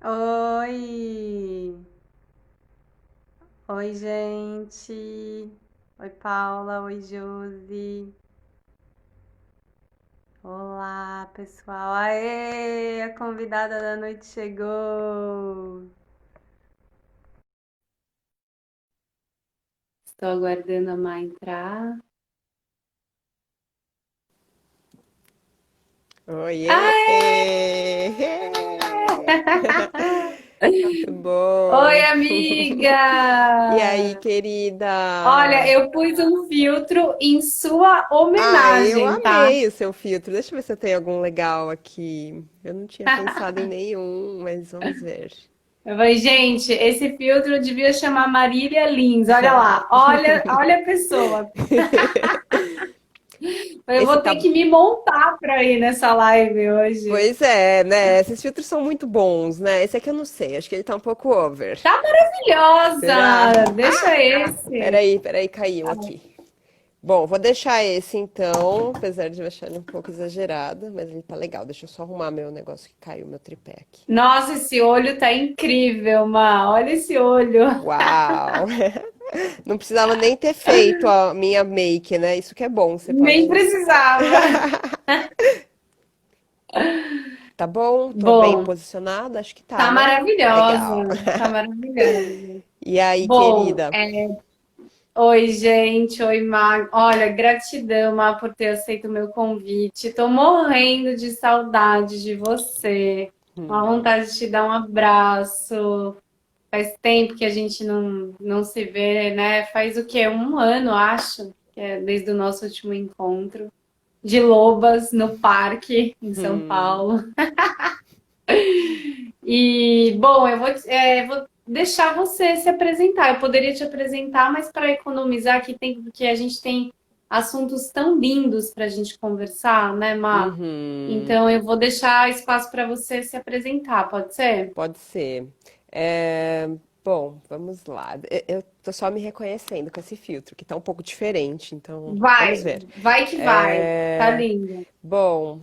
Oi! Oi, gente! Oi, Paula! Oi, Josi! Olá, pessoal! Aê! A convidada da noite chegou! Estou aguardando a Má entrar. Oiê! Aê! Muito Oi, bom! E aí, amiga! Olha, querida? eu pus um filtro em sua Eu homenagem, tá? amei o seu filtro. Deixa eu ver se eu tenho algum legal aqui. Eu não tinha pensado em nenhum, mas vamos ver. Eu falei, gente, esse filtro devia chamar Marília Lins. Olha lá, olha a pessoa. Eu Esse vou ter tá. que me montar para ir nessa live hoje. Pois é, né? Esses filtros são muito bons, né? Esse aqui eu não sei, acho que ele tá um pouco over. Tá Será? maravilhosa! Deixa esse. Peraí, caiu aqui. Bom, vou deixar esse então, apesar de eu achar ele um pouco exagerado, mas ele tá legal. Deixa eu só arrumar meu negócio que caiu, meu tripé aqui. Nossa, esse olho tá incrível, Ma. Olha esse olho. Uau! Não precisava nem ter feito a minha make, né? Isso que é bom, você Nem pode. precisava. Tá bom? Tô bem Bom, posicionada? Acho que tá, tá né? maravilhosa. Legal. Tá maravilhosa. E aí, Bom, querida? oi, gente. Oi, Mag. Olha, gratidão, Má, por ter aceito o meu convite. Tô morrendo de saudade de você. Uma vontade de te dar um abraço. Faz tempo que a gente não se vê, né? Faz o quê? Um ano, acho, que é desde o nosso último encontro. De lobas no parque, em São Hum, Paulo. E, bom, vou deixar você se apresentar. Eu poderia te apresentar, mas para economizar aqui tempo, porque a gente tem assuntos tão lindos para a gente conversar, né, Má? uhum, Então, eu vou deixar espaço para você se apresentar, pode ser? pode ser. É, bom, vamos lá. Eu tô só me reconhecendo com esse filtro, que tá um pouco diferente, então vamos Vai, ver. vai que vai. Tá É, lindo. bom,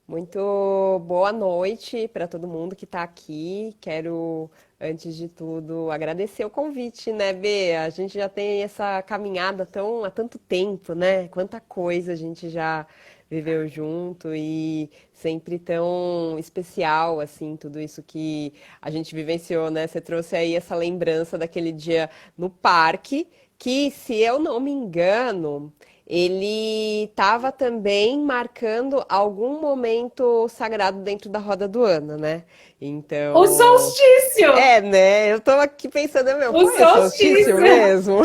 muito boa noite para todo mundo que está aqui. Quero, antes de tudo, agradecer o convite, né, Bê? A gente já tem essa caminhada há tanto tempo, né? Quanta coisa a gente já viveu junto e sempre tão especial, assim, tudo isso que a gente vivenciou, né? Você trouxe aí essa lembrança daquele dia no parque, que, se eu não me engano, ele estava também marcando algum momento sagrado dentro da roda do ano, né? O Então, solstício! né? Eu tô aqui pensando, meu, O foi o solstício solstício! mesmo?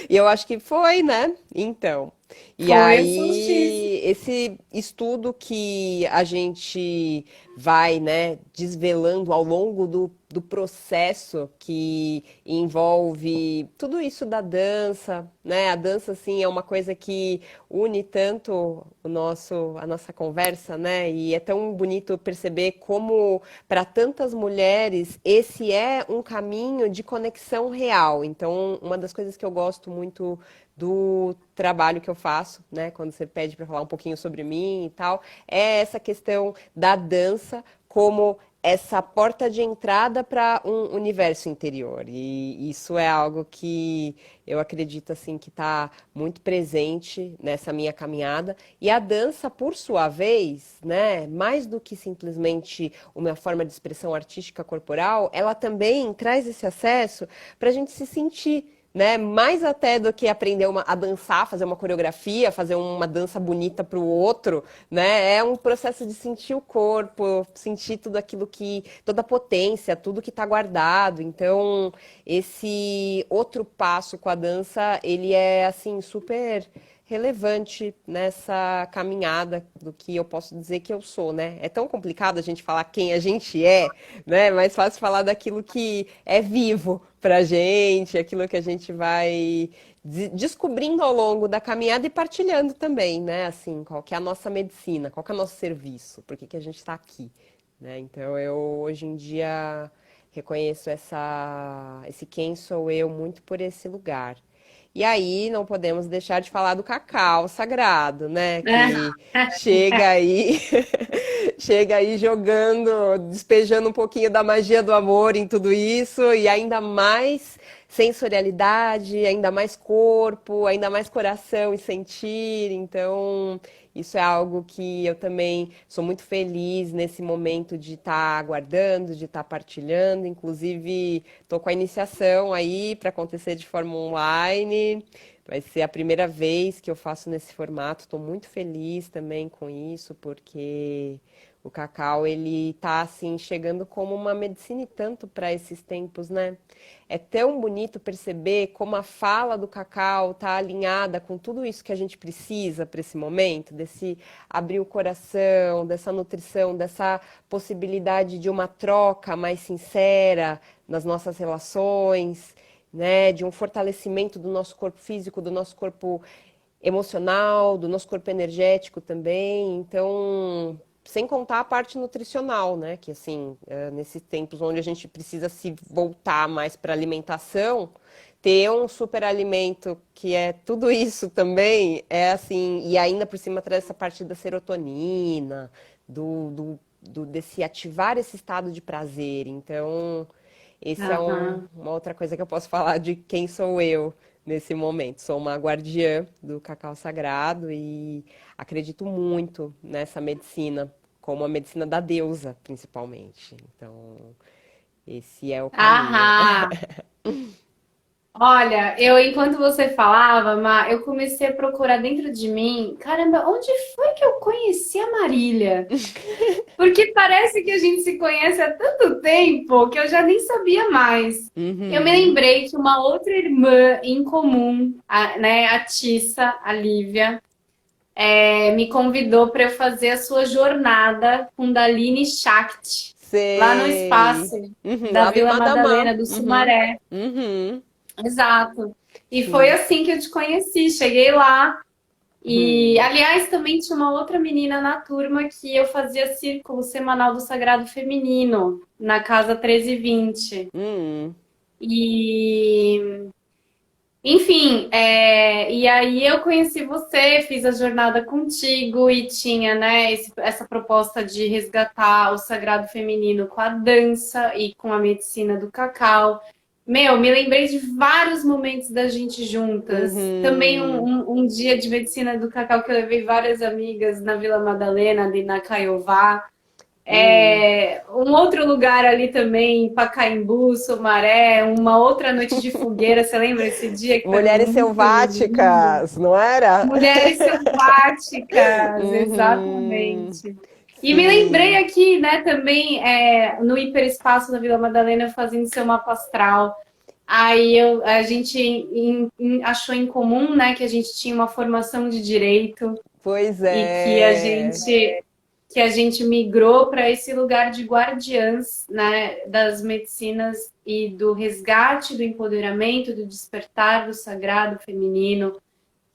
E eu acho que foi, né? Então. E Foi o solstício. aí, esse estudo que a gente vai, né, desvelando ao longo do processo que envolve tudo isso da dança, né? A dança, assim, é uma coisa que une tanto a nossa conversa, né? E é tão bonito perceber como, para tantas mulheres, esse é um caminho de conexão real. Então, uma das coisas que eu gosto muito do trabalho que eu faço, né, quando você pede para falar um pouquinho sobre mim e tal, é essa questão da dança como essa porta de entrada para um universo interior. E isso é algo que eu acredito assim que está muito presente nessa minha caminhada. E a dança, por sua vez, né, mais do que simplesmente uma forma de expressão artística corporal, ela também traz esse acesso para a gente se sentir, né? Mais até do que aprender a dançar, fazer uma coreografia, fazer uma dança bonita para o outro, né? É um processo de sentir o corpo, sentir tudo aquilo que, toda a potência, tudo que está guardado. Então, esse outro passo com a dança, ele é assim super relevante nessa caminhada do que eu posso dizer que eu sou, né? É tão complicado a gente falar quem a gente é, né? Mais fácil falar daquilo que é vivo pra gente, aquilo que a gente vai descobrindo ao longo da caminhada e partilhando também, né? Assim, qual que é a nossa medicina, qual que é o nosso serviço, por que que a gente está aqui, né? Então eu hoje em dia reconheço esse quem sou eu muito por esse lugar. E aí não podemos deixar de falar do cacau sagrado, né? Que chega aí chega aí jogando, despejando um pouquinho da magia do amor em tudo isso, e ainda mais sensorialidade, ainda mais corpo, ainda mais coração e sentir. Então, isso é algo que eu também sou muito feliz nesse momento de estar aguardando, de estar partilhando. Inclusive, estou com a iniciação aí para acontecer de forma online. Vai ser a primeira vez que eu faço nesse formato. Estou muito feliz também com isso, porque o cacau ele tá assim chegando como uma medicina e tanto para esses tempos, né? É tão bonito perceber como a fala do cacau tá alinhada com tudo isso que a gente precisa para esse momento, desse abrir o coração, dessa nutrição, dessa possibilidade de uma troca mais sincera nas nossas relações, né, de um fortalecimento do nosso corpo físico, do nosso corpo emocional, do nosso corpo energético também. Então, sem contar a parte nutricional, né, que assim, nesses tempos onde a gente precisa se voltar mais para alimentação, ter um superalimento que é tudo isso também, é assim, e ainda por cima traz essa parte da serotonina, desse ativar esse estado de prazer. Então, esse é Aham. uma outra coisa que eu posso falar de quem sou eu nesse momento. Sou uma guardiã do cacau sagrado e acredito muito nessa medicina, como a medicina da deusa, principalmente. Então, esse é o caminho. Aham. Olha, enquanto você falava, eu comecei a procurar dentro de mim, caramba, onde foi que eu conheci a Marília? Porque parece que a gente se conhece há tanto tempo que eu já nem sabia mais. Eu me Uhum. lembrei que uma outra irmã em comum, né, a Tissa, a Lívia, me convidou para eu fazer a sua jornada Kundalini Shakti, lá no Sei. espaço Uhum, da lá no Vila Imadamã. Madalena, do Uhum. Sumaré. Uhum. Exato. E foi Sim. assim que eu te conheci. Cheguei lá e, Uhum. aliás, também tinha uma outra menina na turma que eu fazia círculo semanal do Sagrado Feminino, na Casa 1320. Uhum. E, enfim, e aí eu conheci você, fiz a jornada contigo e tinha, né, essa proposta de resgatar o Sagrado Feminino com a dança e com a medicina do cacau. Meu, me lembrei de vários momentos da gente juntas. Também Uhum. um dia de medicina do cacau que eu levei várias amigas na Vila Madalena, ali na Caiová. Uhum. Um outro lugar ali também, Pacaembu, Sumaré, uma outra noite de fogueira. Você lembra esse dia que foi Mulheres muito lindo? selváticas, não era? Mulheres selváticas, Uhum. exatamente. E me lembrei Sim. aqui, né, também no hiperespaço da Vila Madalena fazendo seu mapa astral. A gente achou em comum, né, que a gente tinha uma formação de direito Pois e que a é. gente migrou para esse lugar de guardiãs, né, das medicinas e do resgate, do empoderamento, do despertar do sagrado feminino,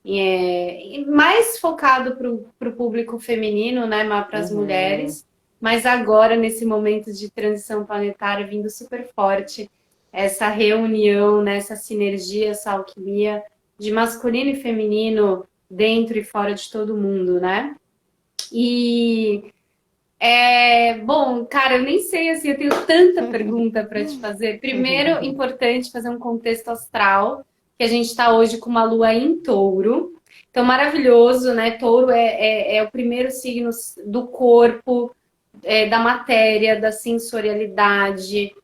e mais focado para o público feminino, né, para as Uhum. mulheres, mas agora, nesse momento de transição planetária, vindo super forte, essa reunião, né, essa sinergia, essa alquimia de masculino e feminino dentro e fora de todo mundo, né? E bom, cara, eu nem sei assim, eu tenho tanta pergunta para te fazer. Primeiro, importante fazer um contexto astral, que a gente está hoje com uma lua em touro. Então, maravilhoso, né? Touro é o primeiro signo do corpo, da matéria, da sensorialidade.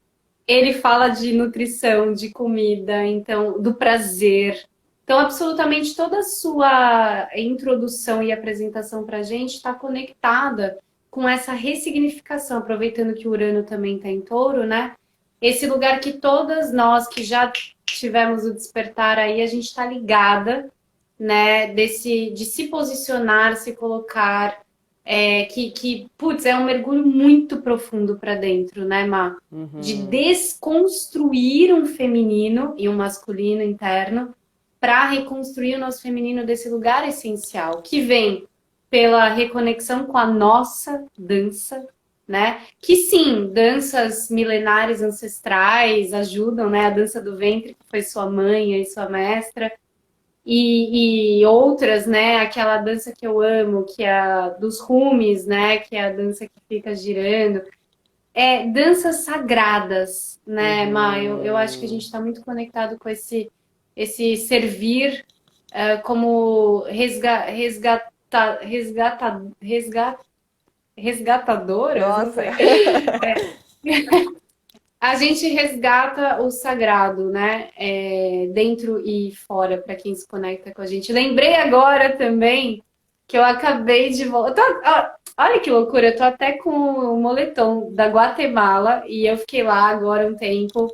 Ele fala de nutrição, de comida, então, do prazer. Então, absolutamente toda a sua introdução e apresentação para a gente está conectada com essa ressignificação, aproveitando que o Urano também está em touro, né? Esse lugar que todas nós que já tivemos o despertar aí, a gente está ligada, né? De se posicionar, se colocar, putz, é um mergulho muito profundo para dentro, né, Má? De Uhum. desconstruir um feminino e um masculino interno para reconstruir o nosso feminino desse lugar essencial, que vem pela reconexão com a nossa dança, né? Que sim, danças milenares ancestrais ajudam, né? A dança do ventre, que foi sua mãe e sua mestra, e outras, né? Aquela dança que eu amo, que é a dos rumes, né? Que é a dança que fica girando. Danças sagradas, né, Ma? Eu acho que a gente Uhum. está muito conectado com esse servir como resgatadoras, não Nossa. sei. A gente resgata o sagrado, né? Dentro e fora, para quem se conecta com a gente. Lembrei agora também que eu acabei de voltar. Olha que loucura, eu tô até com o moletom da Guatemala e eu fiquei lá agora um tempo.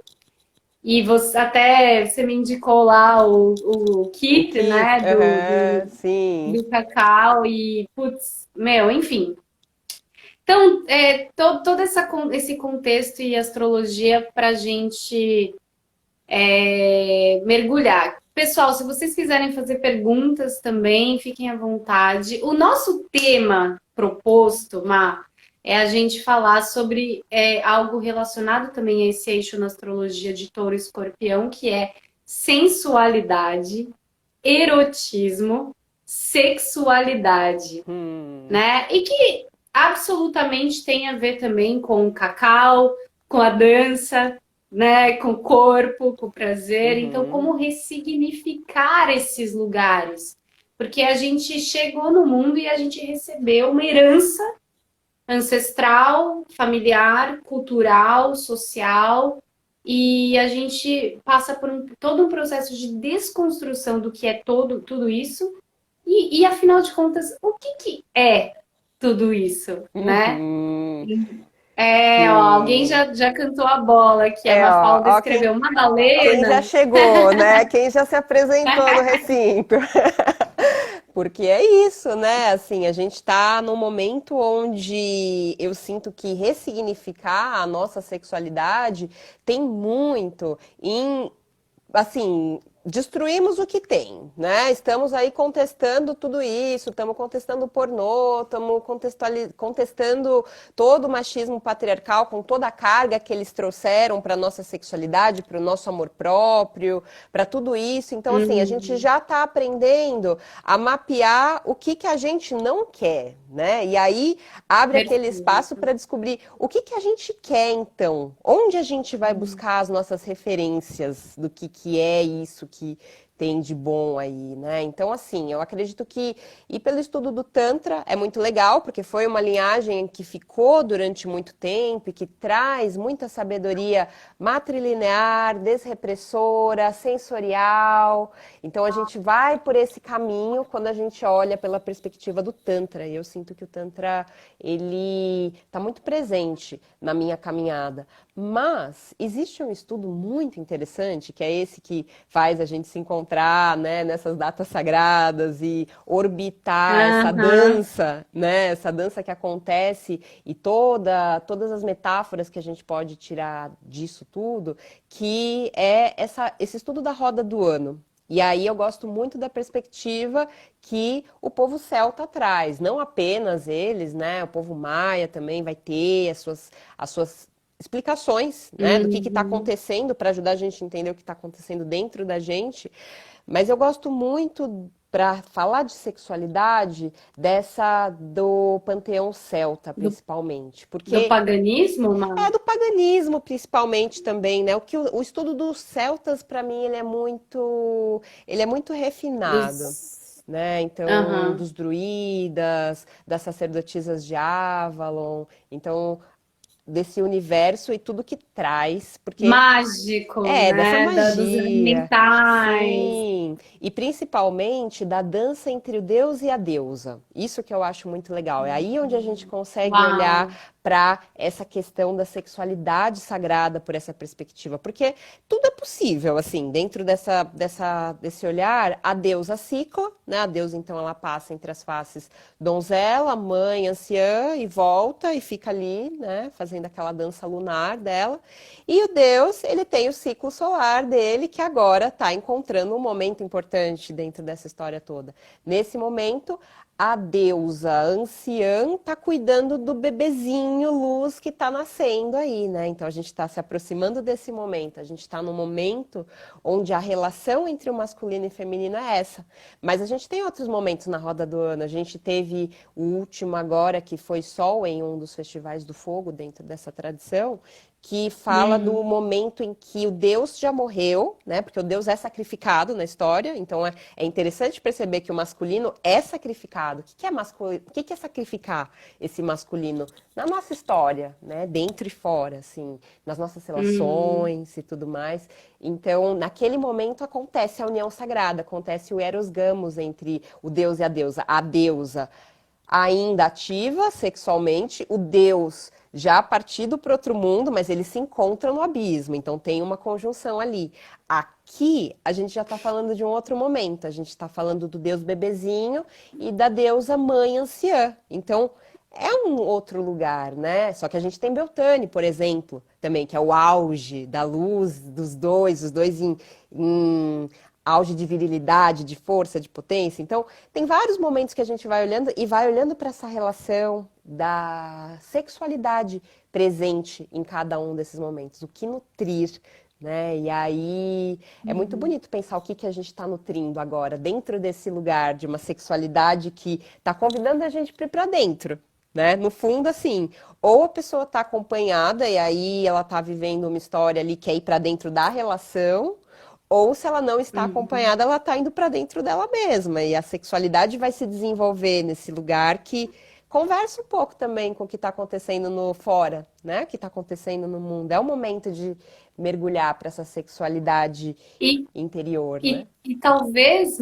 E você me indicou lá o O kit, kit, né, aham, sim. do cacau e, putz, meu, enfim. Então, todo esse contexto e astrologia para a gente mergulhar. Pessoal, se vocês quiserem fazer perguntas também, fiquem à vontade. O nosso tema proposto, Má, é a gente falar sobre algo relacionado também a esse eixo na astrologia de Touro e Escorpião, que é sensualidade, erotismo, sexualidade, Hum, né? E que absolutamente tem a ver também com o cacau, com a dança, né? Com o corpo, com o prazer. Então, uhum. como ressignificar esses lugares? Porque a gente chegou no mundo e a gente recebeu uma herança ancestral, familiar, cultural, social. E a gente passa por todo um processo de desconstrução do que é tudo isso. E afinal de contas, o que é tudo isso, né? Uhum. Ó, alguém Sim. já cantou a bola, que a Ó, Mafalda ó escreveu quem já Madalena. chegou, né? Quem já se apresentou no recinto. Porque é isso, né? Assim, a gente está num momento onde eu sinto que ressignificar a nossa sexualidade tem muito em assim, destruímos o que tem, né? Estamos aí contestando tudo isso, estamos contestando o pornô, estamos contestando todo o machismo patriarcal com toda a carga que eles trouxeram para nossa sexualidade, para o nosso amor próprio, para tudo isso. Então, assim, a gente Hum, já está aprendendo a mapear o que a gente não quer, né? E aí abre aquele espaço perfeito. para descobrir o que a gente quer, então, onde a gente vai buscar as nossas referências do que é isso que tem de bom aí, né? Então, assim, eu acredito que e pelo estudo do Tantra é muito legal, porque foi uma linhagem que ficou durante muito tempo e que traz muita sabedoria matrilinear, desrepressora, sensorial. Então, a gente vai por esse caminho quando a gente olha pela perspectiva do Tantra. E eu sinto que o Tantra, ele está muito presente na minha caminhada. Mas existe um estudo muito interessante, que é esse que faz a gente se encontrar, né, nessas datas sagradas e orbitar essa Aham, dança, né, essa dança que acontece e todas as metáforas que a gente pode tirar disso tudo, que é esse estudo da roda do ano. E aí eu gosto muito da perspectiva que o povo celta traz, não apenas eles, né? O povo maia também vai ter as suas explicações, né, do que está uhum. acontecendo para ajudar a gente a entender o que está acontecendo dentro da gente. Mas eu gosto muito para falar de sexualidade dessa do panteão celta, Do, principalmente, do porque paganismo, é Má? do paganismo, principalmente também, né? O estudo dos celtas, para mim, ele é muito refinado. Dos... Né? Então, Aham. dos druidas, das sacerdotisas de Avalon, então desse universo e tudo que traz, porque Mágico, dessa né? Dos magia, elementais. sim, e principalmente da dança entre o Deus e a deusa. Isso que eu acho muito legal. É aí onde a gente consegue olhar Uau. para essa questão da sexualidade sagrada por essa perspectiva, porque tudo é possível, assim, dentro desse olhar, a deusa cicla, né? A deusa, então, ela passa entre as faces donzela, mãe, anciã, e volta e fica ali, né, fazendo aquela dança lunar dela. E o Deus, ele tem o ciclo solar dele, que agora está encontrando um momento importante dentro dessa história toda. Nesse momento, a deusa anciã tá cuidando do bebezinho luz que tá nascendo aí, né? Então a gente está se aproximando desse momento. A gente está no momento onde a relação entre o masculino e feminino é essa. Mas a gente tem outros momentos na roda do ano. A gente teve o último agora, que foi Sol, em um dos festivais do fogo, dentro dessa tradição, que fala do Uhum. momento em que o Deus já morreu, né? Porque o Deus é sacrificado na história, então é interessante perceber que o masculino é sacrificado. O que que é masculino? O que que é sacrificar esse masculino na nossa história, né? Dentro e fora, assim, nas nossas Uhum. relações e tudo mais. Então, naquele momento acontece a união sagrada, acontece o eros gamos entre o Deus e a deusa. A deusa ainda ativa sexualmente, o Deus já partido para outro mundo, mas eles se encontram no abismo, então tem uma conjunção ali. Aqui a gente já está falando de um outro momento, a gente está falando do Deus bebezinho e da deusa mãe anciã. Então é um outro lugar, né? Só que a gente tem Beltane, por exemplo, também, que é o auge da luz dos dois, os dois em auge de virilidade, de força, de potência. Então, tem vários momentos que a gente vai olhando e vai olhando para essa relação da sexualidade presente em cada um desses momentos, o que nutrir, né? E aí é muito Uhum. bonito pensar o que que a gente está nutrindo agora, dentro desse lugar de uma sexualidade que está convidando a gente para ir para dentro. Né? No fundo, assim, ou a pessoa está acompanhada e aí ela está vivendo uma história ali que é ir para dentro da relação, ou se ela não está Uhum. acompanhada, ela está indo para dentro dela mesma. E a sexualidade vai se desenvolver nesse lugar que conversa um pouco também com o que está acontecendo no fora, né? O que está acontecendo no mundo. É o momento de mergulhar para essa sexualidade E, interior, né? e talvez,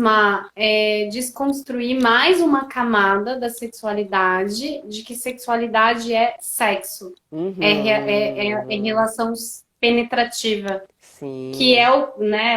desconstruir mais uma camada da sexualidade, de que sexualidade é sexo, é Uhum. relação penetrativa, que Sim. é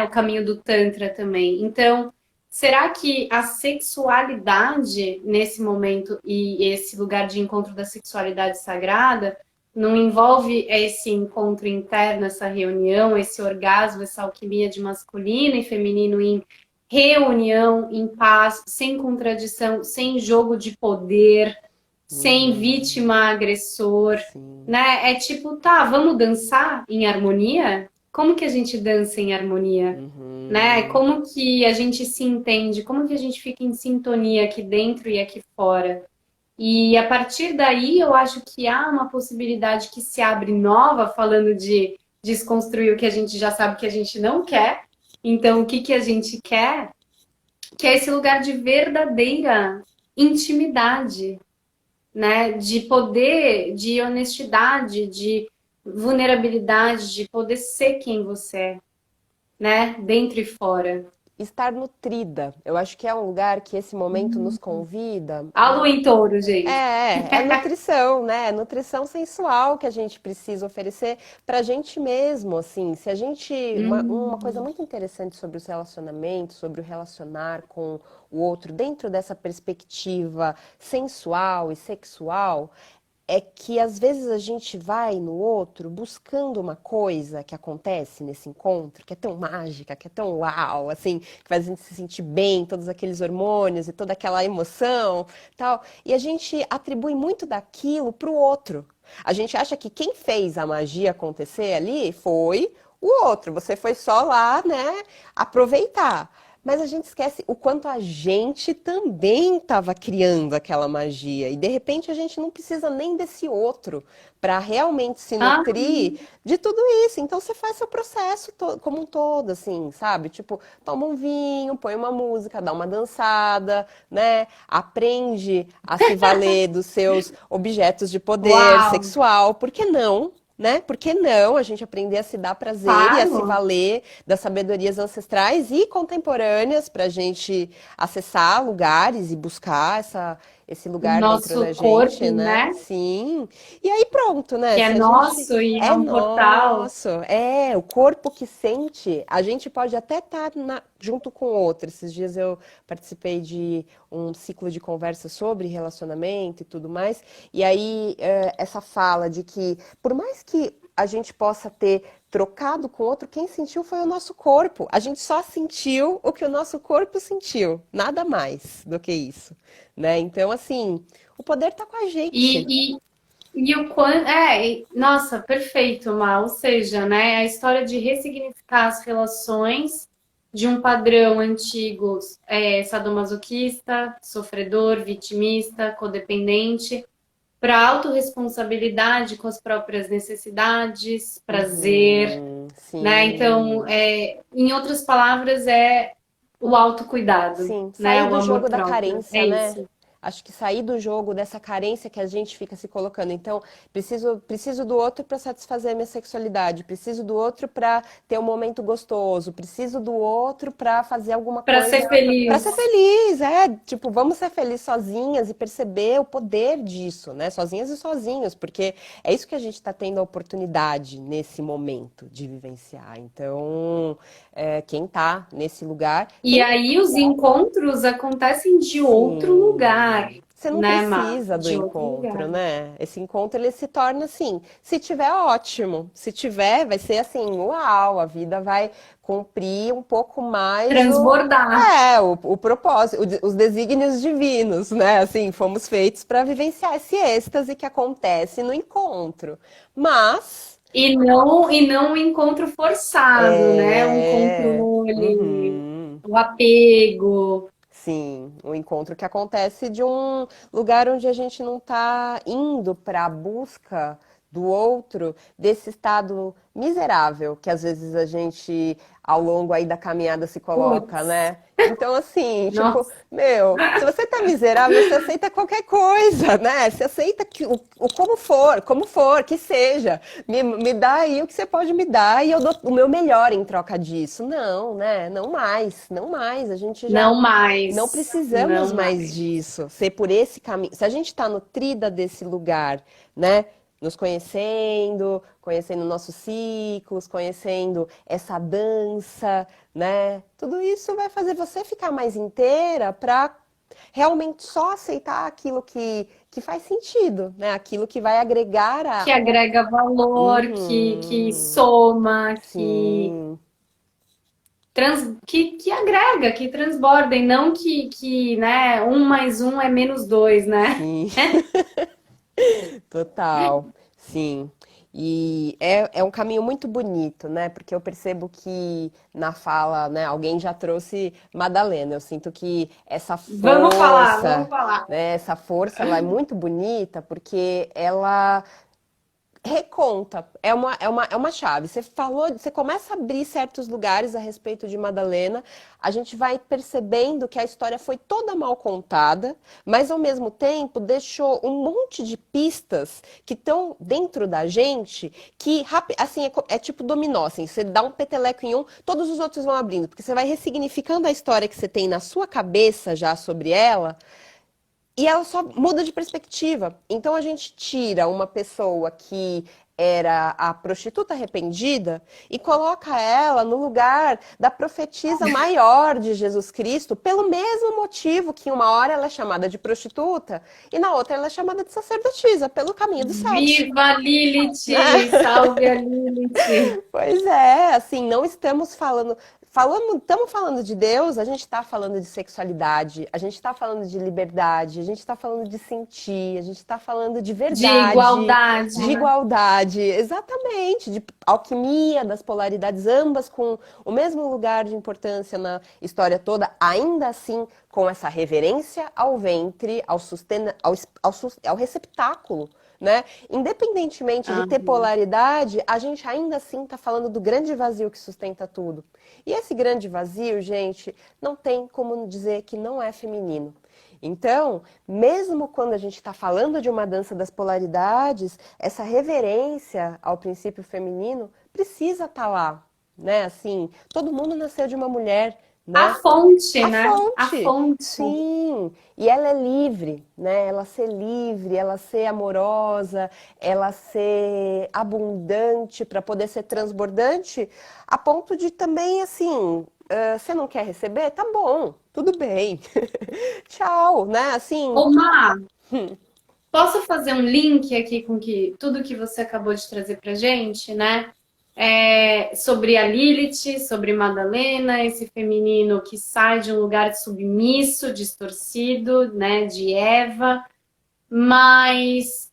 o caminho do Tantra também. Então, será que a sexualidade, nesse momento, e esse lugar de encontro da sexualidade sagrada, não envolve esse encontro interno, essa reunião, esse orgasmo, essa alquimia de masculino e feminino em reunião, em paz, sem contradição, sem jogo de poder, sem Uhum. vítima agressor, Sim. né? É tipo, tá, vamos dançar em harmonia? Como que a gente dança em harmonia? Né? Uhum. Como que a gente se entende? Como que a gente fica em sintonia aqui dentro e aqui fora? E a partir daí eu acho que há uma possibilidade que se abre nova, falando de desconstruir o que a gente já sabe que a gente não quer. Então, o que que a gente quer? Que é esse lugar de verdadeira intimidade, né? De poder, de honestidade, de vulnerabilidade, de poder ser quem você é, né? Dentro e fora. Estar nutrida. Eu acho que é um lugar que esse momento nos convida A lua em touro, gente. é nutrição, né? É nutrição sensual que a gente precisa oferecer pra gente mesmo, assim. Se a gente, uma coisa Hum. muito interessante sobre os relacionamentos, sobre o relacionar com o outro dentro dessa perspectiva sensual e sexual, é que às vezes a gente vai no outro buscando uma coisa que acontece nesse encontro, que é tão mágica, que é tão uau, assim, que faz a gente se sentir bem, todos aqueles hormônios e toda aquela emoção, tal. E a gente atribui muito daquilo pro outro. A gente acha que quem fez a magia acontecer ali foi o outro. Você foi só lá, né, aproveitar. Mas a gente esquece o quanto a gente também estava criando aquela magia. E de repente a gente não precisa nem desse outro para realmente se Ah, nutrir de tudo isso. Então você faz seu processo como um todo, assim, sabe? Tipo, toma um vinho, põe uma música, dá uma dançada, né? Aprende a se valer dos seus objetos de poder uau, sexual. Por que não? Né? Por que não a gente aprender a se dar prazer e a se claro. valer das sabedorias ancestrais e contemporâneas para a gente acessar lugares e buscar esse O lugar dentro da nosso gente, corpo, né? né? Sim. E aí pronto, né? Que é Se a gente nosso e é é um portal. nosso, é o corpo que sente, a gente pode até estar junto com outro. Esses dias eu participei de um ciclo de conversa sobre relacionamento e tudo mais. E aí essa fala de que por mais que a gente possa ter trocado com o outro, quem sentiu foi o nosso corpo. A gente só sentiu o que o nosso corpo sentiu, nada mais do que isso, né? Então, assim, o poder tá com a gente. E, e o quanto. Nossa, perfeito, Má. Ou seja, né, a história de ressignificar as relações de um padrão antigo, sadomasoquista, sofredor, vitimista, codependente, para autorresponsabilidade com as próprias necessidades, prazer, né? Então, Sim, em outras palavras, é o autocuidado, sim. né? Sair O do amor jogo da próprio. carência, É né? isso. Acho que sair do jogo dessa carência que a gente fica se colocando. Então, preciso do outro para satisfazer a minha sexualidade, preciso do outro para ter um momento gostoso, preciso do outro para fazer alguma Para coisa ser para ser feliz. feliz. É, tipo, vamos ser felizes sozinhas e perceber o poder disso, né? Sozinhas e sozinhos, porque é isso que a gente está tendo a oportunidade nesse momento de vivenciar. Então, quem tá nesse lugar, E quem aí os encontros acontecem de outro lugar, sim. Você não né, Má? precisa do De outro lugar. encontro, né? Esse encontro ele se torna assim, se tiver ótimo, se tiver vai ser assim, uau, a vida vai cumprir um pouco mais Transbordar. o propósito, os desígnios divinos, né? Assim, fomos feitos para vivenciar esse êxtase que acontece no encontro. Mas E não um encontro forçado, né? Um é, controle, uhum. o apego. Sim, um encontro que acontece de um lugar onde a gente não está indo para a busca do outro, desse estado miserável que às vezes a gente ao longo aí da caminhada se coloca, Putz, né? Então, assim, tipo, nossa, meu, se você tá miserável, você aceita qualquer coisa, né? Você aceita que o como for, que seja. Me dá aí o que você pode me dar e eu dou o meu melhor em troca disso. Não, né? Não mais, não mais. A gente já não não mais, precisamos não mais mais. disso, ser por esse caminho. Se a gente está nutrida desse lugar, né? Nos conhecendo, conhecendo nossos ciclos, conhecendo essa dança, né? Tudo isso vai fazer você ficar mais inteira para realmente só aceitar aquilo que faz sentido, né? Aquilo que vai agregar Que a. agrega valor, que Uhum, soma, sim, que agrega, que transborda, e não que, né, um mais um é menos dois, né? sim. Total, sim. E é um caminho muito bonito, né? Porque eu percebo que na fala, né, alguém já trouxe Madalena. Eu sinto que essa Vamos falar, vamos força, falar. né, essa força, ela é muito bonita porque ela reconta, é uma chave. Você falou, você começa a abrir certos lugares a respeito de Madalena, a gente vai percebendo que a história foi toda mal contada, mas ao mesmo tempo deixou um monte de pistas que estão dentro da gente, que assim é tipo dominó, assim, você dá um peteleco em um, todos os outros vão abrindo, porque você vai ressignificando a história que você tem na sua cabeça já sobre ela. E ela só muda de perspectiva. Então a gente tira uma pessoa que era a prostituta arrependida e coloca ela no lugar da profetisa maior de Jesus Cristo, pelo mesmo motivo que uma hora ela é chamada de prostituta e na outra ela é chamada de sacerdotisa, pelo caminho do sexo. Viva Lilith! Salve a Lilith! Pois é, assim, não estamos estamos falando de Deus, a gente está falando de sexualidade, a gente está falando de liberdade, a gente está falando de sentir, a gente está falando de De verdade, igualdade, de né? igualdade, exatamente, de alquimia das polaridades, ambas com o mesmo lugar de importância na história toda, ainda assim com essa reverência ao ventre, ao receptáculo, né? Independentemente de ter Aham. polaridade, a gente ainda assim está falando do grande vazio que sustenta tudo. E esse grande vazio, gente, não tem como dizer que não é feminino. Então, mesmo quando a gente está falando de uma dança das polaridades, essa reverência ao princípio feminino precisa estar lá, né? Assim, todo mundo nasceu de uma mulher, A né? fonte, A né? A fonte, fonte. sim, e ela é livre, né? Ela ser livre, ela ser amorosa, ela ser abundante para poder ser transbordante, a ponto de também assim, você não quer receber? Tá bom, tudo bem, tchau, né? Assim, Ô, Má, posso fazer um link aqui com tudo que você acabou de trazer pra gente, né? sobre a Lilith, sobre Madalena, esse feminino que sai de um lugar submisso, distorcido, né, de Eva, mas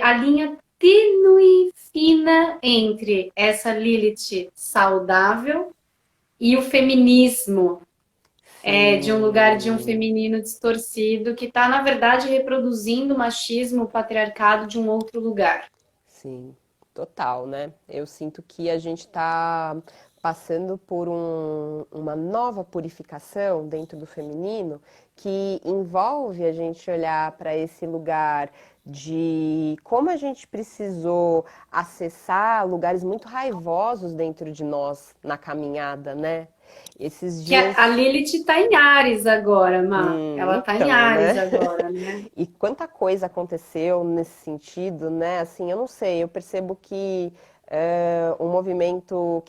a linha tênue, fina entre essa Lilith saudável e o feminismo, de um lugar de um Sim, feminino distorcido que está, na verdade, reproduzindo o machismo, o patriarcado de um outro lugar. sim, total, né? Eu sinto que a gente está passando por uma nova purificação dentro do feminino que envolve a gente olhar para esse lugar de como a gente precisou acessar lugares muito raivosos dentro de nós na caminhada, né? Esses Que a dias. Lilith está em Ares agora, Má. Ela está em Então, Ares né? agora, né? E quanta coisa aconteceu nesse sentido, né? Assim, eu não sei, eu percebo que um movimento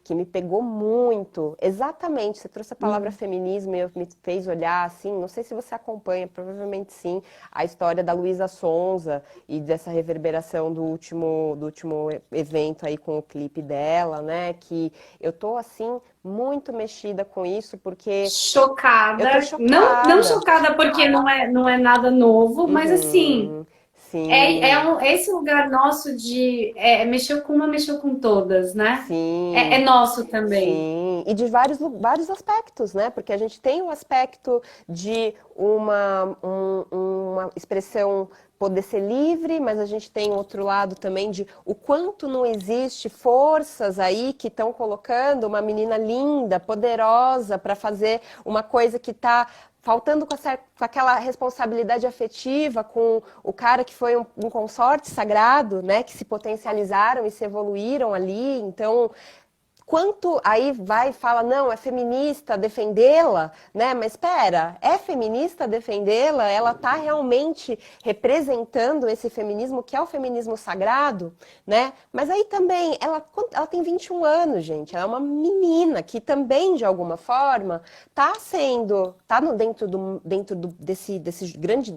que me pegou muito, exatamente, você trouxe a palavra Hum. feminismo e me fez olhar assim, não sei se você acompanha, provavelmente sim, a história da Luísa Sonza e dessa reverberação do último evento aí com o clipe dela, né? Que eu tô assim muito mexida com isso porque eu tô Chocada. Não, não chocada. chocada porque não é nada novo, mas assim, Uhum, sim, esse lugar nosso de mexeu com uma, mexeu com todas, né? É sim, nosso também. sim. E de vários aspectos, né? Porque a gente tem o aspecto de uma expressão poder ser livre, mas a gente tem outro lado também de o quanto não existe forças aí que estão colocando uma menina linda, poderosa, para fazer uma coisa que está faltando com aquela responsabilidade afetiva com o cara que foi um consorte sagrado, né? Que se potencializaram e se evoluíram ali. Então, quanto aí vai e fala, não, é feminista defendê-la, né? Mas espera, é feminista defendê-la? Ela está realmente representando esse feminismo que é o feminismo sagrado, né? Mas aí também, ela tem 21 anos, gente. Ela é uma menina que também, de alguma forma, tá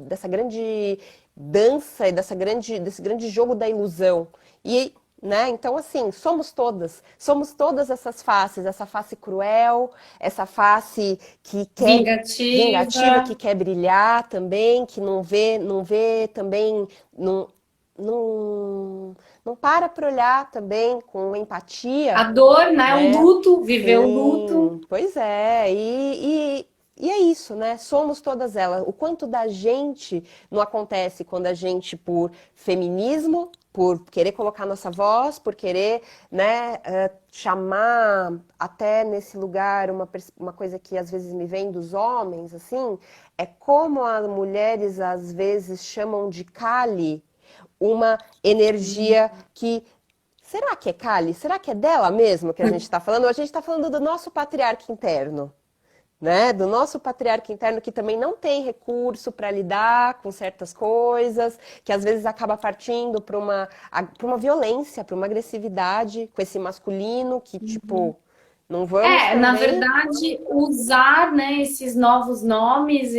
dessa grande dança e desse grande jogo da ilusão. E né? Então, assim, somos todas essas faces, essa face cruel, essa face que quer vingativa, Vingativa. que quer brilhar também, que não vê também, não, não para olhar também com A empatia, dor, né? O né? luto, viver o luto. Sim, pois é, e é isso, né? Somos todas elas. O quanto da gente não acontece quando a gente, por feminismo, por querer colocar nossa voz, por querer, né, chamar até nesse lugar uma coisa que às vezes me vem dos homens, assim, é como as mulheres às vezes chamam de Kali uma energia que será que é Kali? Será que é dela mesmo que a gente está falando? Ou a gente está falando do nosso patriarca interno, né? Do nosso patriarca interno que também não tem recurso para lidar com certas coisas, que às vezes acaba partindo para uma violência, para uma agressividade com esse masculino que, tipo, não vamos Na também. verdade, usar, né, esses novos nomes,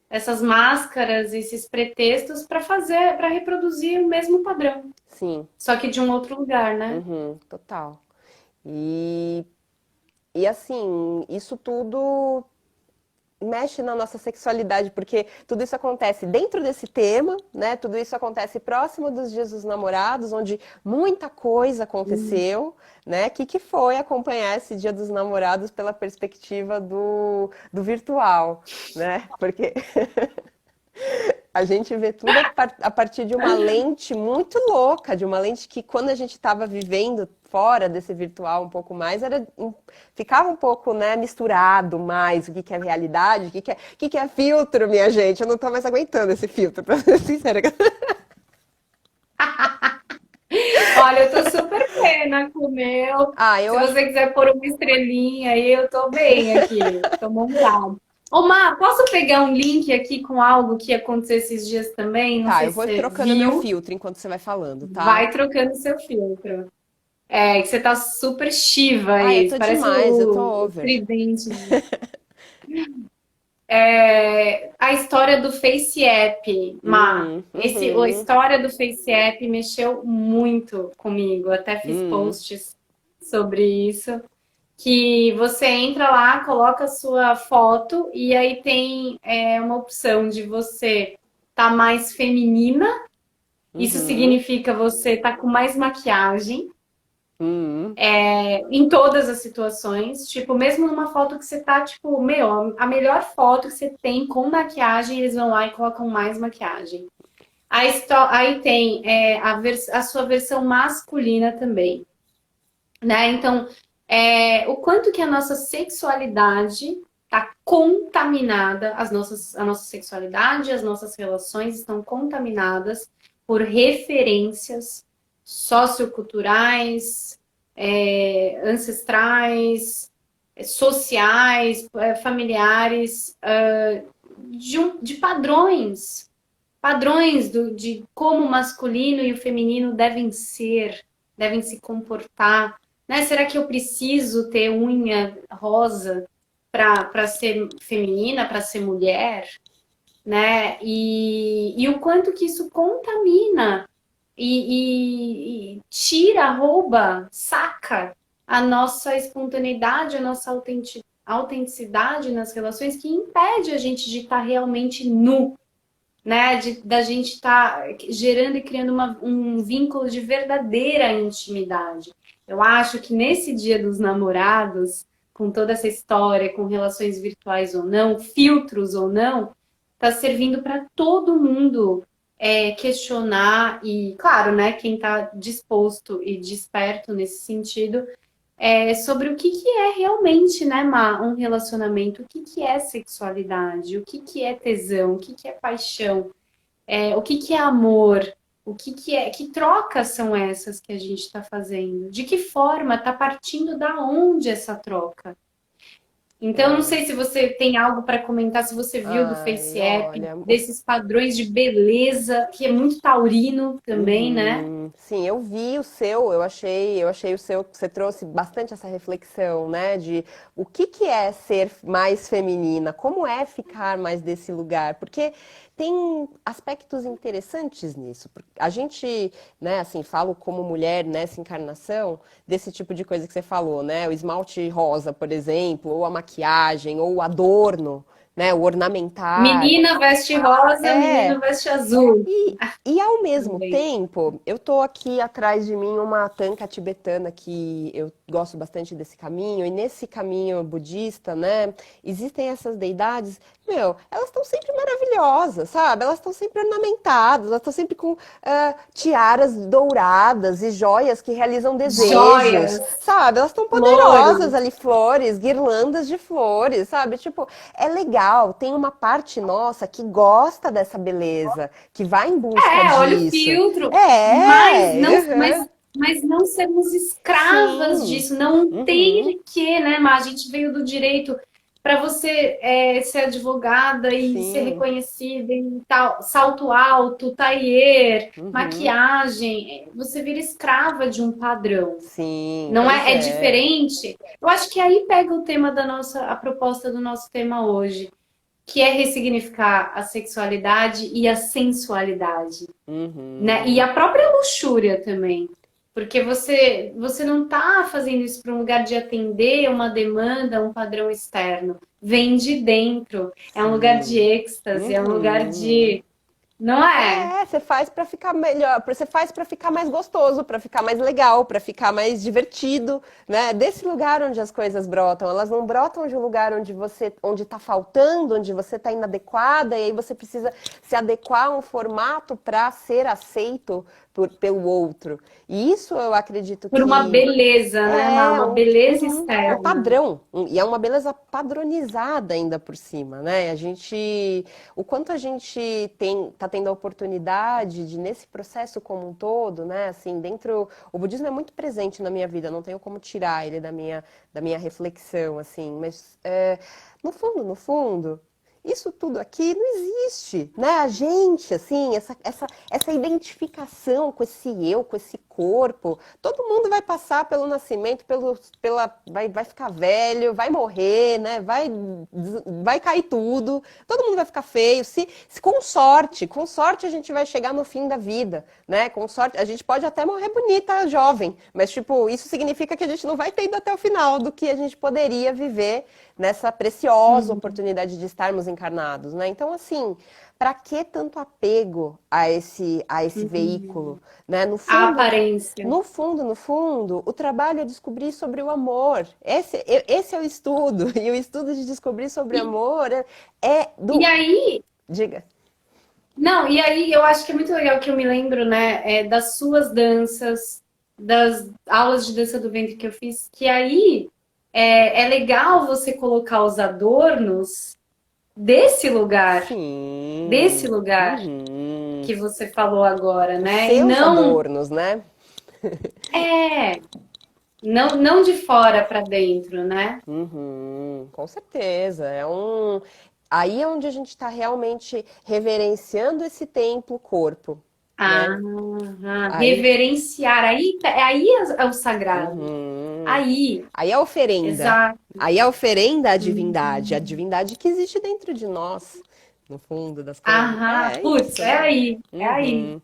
essas máscaras, esses pretextos para reproduzir o mesmo padrão, Sim, só que de um outro lugar, né? uhum, total. E, e assim, isso tudo mexe na nossa sexualidade, porque tudo isso acontece dentro desse tema, né? Tudo isso acontece próximo dos Dias dos Namorados, onde muita coisa aconteceu, né? Que foi acompanhar esse Dia dos Namorados pela perspectiva do virtual, né? Porque a gente vê tudo a partir de uma lente muito louca, de uma lente que quando a gente estava vivendo fora desse virtual um pouco mais, ficava um pouco, né, misturado mais o que é realidade, o que é filtro, minha gente. Eu não estou mais aguentando esse filtro, para ser sincera. Olha, eu tô super pena com o meu. Ah, eu Se acho. você quiser pôr uma estrelinha aí, eu tô bem aqui, tô montada. Ô, Má, posso pegar um link aqui com algo que aconteceu esses dias também? Não Tá, sei eu se vou você trocando meu viu. filtro enquanto você vai falando, tá? Vai trocando seu filtro. Que você tá super Shiva Ah, eu aí, tô parece demais, eu tô o over. tridente. A história do Face App, Má. A Uhum, história do Face App mexeu muito comigo. Até fiz uhum, posts sobre isso. Que você entra lá, coloca a sua foto e aí tem uma opção de você estar mais feminina. Isso uhum, significa você estar com mais maquiagem uhum. em todas as situações. Tipo, mesmo numa foto que você tá, tipo, meu, a melhor foto que você tem com maquiagem, eles vão lá e colocam mais maquiagem. Aí tem a sua versão masculina também, né? Então, o quanto que a nossa sexualidade está contaminada, a nossa sexualidade, as nossas relações estão contaminadas por referências socioculturais, ancestrais, sociais, familiares, de padrões de como o masculino e o feminino devem ser, devem se comportar, né? Será que eu preciso ter unha rosa para ser feminina, para ser mulher, né? E o quanto que isso contamina e tira, rouba, saca a nossa espontaneidade, a nossa autenticidade nas relações, que impede a gente de estar realmente nu, né? Da gente estar gerando e criando um vínculo de verdadeira intimidade. Eu acho que nesse Dia dos Namorados, com toda essa história, com relações virtuais ou não, filtros ou não, está servindo para todo mundo questionar e, claro, né, quem está disposto e desperto nesse sentido, sobre o que é realmente, né, um relacionamento, o que é sexualidade, o que é tesão, o que é paixão, o que é amor, que trocas são essas que a gente está fazendo, de que forma está partindo da onde essa troca. Então, não É. sei se você tem algo para comentar, se você viu do Face Ai, App, olha. desses padrões de beleza, que é muito taurino também, né? Uhum. Sim, eu vi o seu, eu achei o seu, você trouxe bastante essa reflexão, né, de o que é ser mais feminina, como é ficar mais desse lugar, porque tem aspectos interessantes nisso. A gente, né, assim, falo como mulher nessa encarnação, desse tipo de coisa que você falou, né, o esmalte rosa, por exemplo, ou a maquiagem, ou o adorno, né, o ornamentar. Menina veste rosa, É, menino veste azul e ao mesmo também. tempo, eu tô aqui atrás de mim uma tanca tibetana que eu gosto bastante desse caminho, e nesse caminho budista, né, existem essas deidades, meu, elas estão sempre maravilhosas, sabe? Elas estão sempre ornamentadas, elas estão sempre com tiaras douradas e joias que realizam desejos, Joias, sabe? Elas estão poderosas flores. ali, flores, guirlandas de flores, sabe? Tipo, é legal, tem uma parte nossa que gosta dessa beleza, que vai em busca Olha o disso. filtro, mas É, não, uhum, mas não sermos escravas sim, disso, não uhum, ter que, né, Mas a gente veio do direito para você ser advogada e ser sim, reconhecida e tal, salto alto, tailleur, uhum, maquiagem, você vira escrava de um padrão. sim, Não pois é é. diferente? Eu acho que aí pega o tema da nossa, a proposta do nosso tema hoje, que é ressignificar a sexualidade e a sensualidade, né? E Uhum, a própria luxúria também. Porque você não está fazendo isso para um lugar de atender uma demanda, um padrão externo. Vem de dentro. É um lugar de sim, êxtase, é um lugar uhum. de. Não é? É, você faz pra ficar melhor, você faz pra ficar mais gostoso, pra ficar mais legal, pra ficar mais divertido, né? Desse lugar onde as coisas brotam, elas não brotam de um lugar onde onde tá faltando, onde você tá inadequada e aí você precisa se adequar a um formato pra ser aceito pelo outro. E isso eu acredito Por uma que beleza, né, é Uma beleza um externa. padrão, e é uma beleza padronizada ainda por cima, né? O quanto a gente tá tendo a oportunidade de, nesse processo como um todo, né? Assim, o budismo é muito presente na minha vida, não tenho como tirar ele da minha reflexão, assim, mas no fundo, isso tudo aqui não existe, né? A gente, assim, essa identificação com esse eu, com esse corpo. Todo mundo vai passar pelo nascimento, vai ficar velho, vai morrer, né? Vai cair tudo, todo mundo vai ficar feio. Com sorte a gente vai chegar no fim da vida, né? Com sorte, a gente pode até morrer bonita, jovem, mas tipo, isso significa que a gente não vai ter ido até o final do que a gente poderia viver nessa preciosa Uhum. oportunidade de estarmos encarnados, né? Então, assim, para que tanto apego a esse Uhum. veículo, né? A aparência. No fundo, o trabalho é descobrir sobre o amor. Esse é o estudo. E o estudo de descobrir sobre E, amor é e do. aí, Diga. não, e aí eu acho que é muito legal que eu me lembro, né, das suas danças, das aulas de dança do ventre que eu fiz, que aí é legal você colocar os adornos desse lugar, desse Sim. lugar Uhum. que você falou agora, Os né? E seus não adornos, né? é, não de fora para dentro, né? Uhum, com certeza. Aí é onde a gente está realmente reverenciando esse templo corpo, né? Ah, Aí, reverenciar, aí é o sagrado. uhum. Aí, Aí é a oferenda. exato. Aí é a oferenda à Hum. divindade que existe dentro de nós, no fundo das contas. Aham, É putz, isso, é né? aí, é aí. Uhum.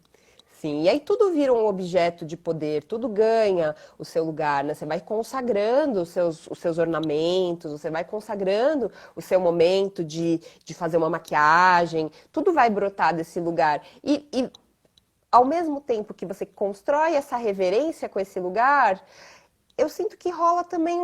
Sim, e aí tudo vira um objeto de poder, tudo ganha o seu lugar, né? Você vai consagrando os seus ornamentos, você vai consagrando o seu momento de fazer uma maquiagem, tudo vai brotar desse lugar. E ao mesmo tempo que você constrói essa reverência com esse lugar, eu sinto que rola também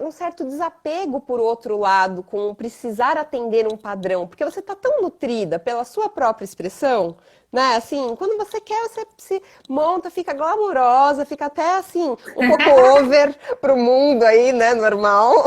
um certo desapego por outro lado, com precisar atender um padrão, porque você está tão nutrida pela sua própria expressão, né? Assim, quando você quer, você se monta, fica glamurosa, fica até assim, um pouco over pro mundo aí, né? Normal.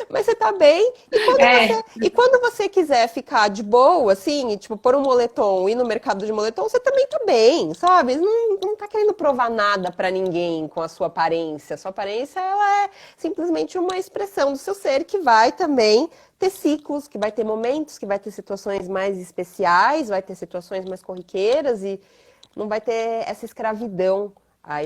Mas você tá bem. E quando É, você, e quando você quiser ficar de boa, assim, e, tipo, pôr um moletom, ir no mercado de moletom, você também tá bem, sabe? Não tá querendo provar nada pra ninguém com a sua aparência. A sua aparência, ela é simplesmente uma expressão do seu ser que vai também ter ciclos, que vai ter momentos, que vai ter situações mais especiais, vai ter situações mais corriqueiras e não vai ter essa escravidão a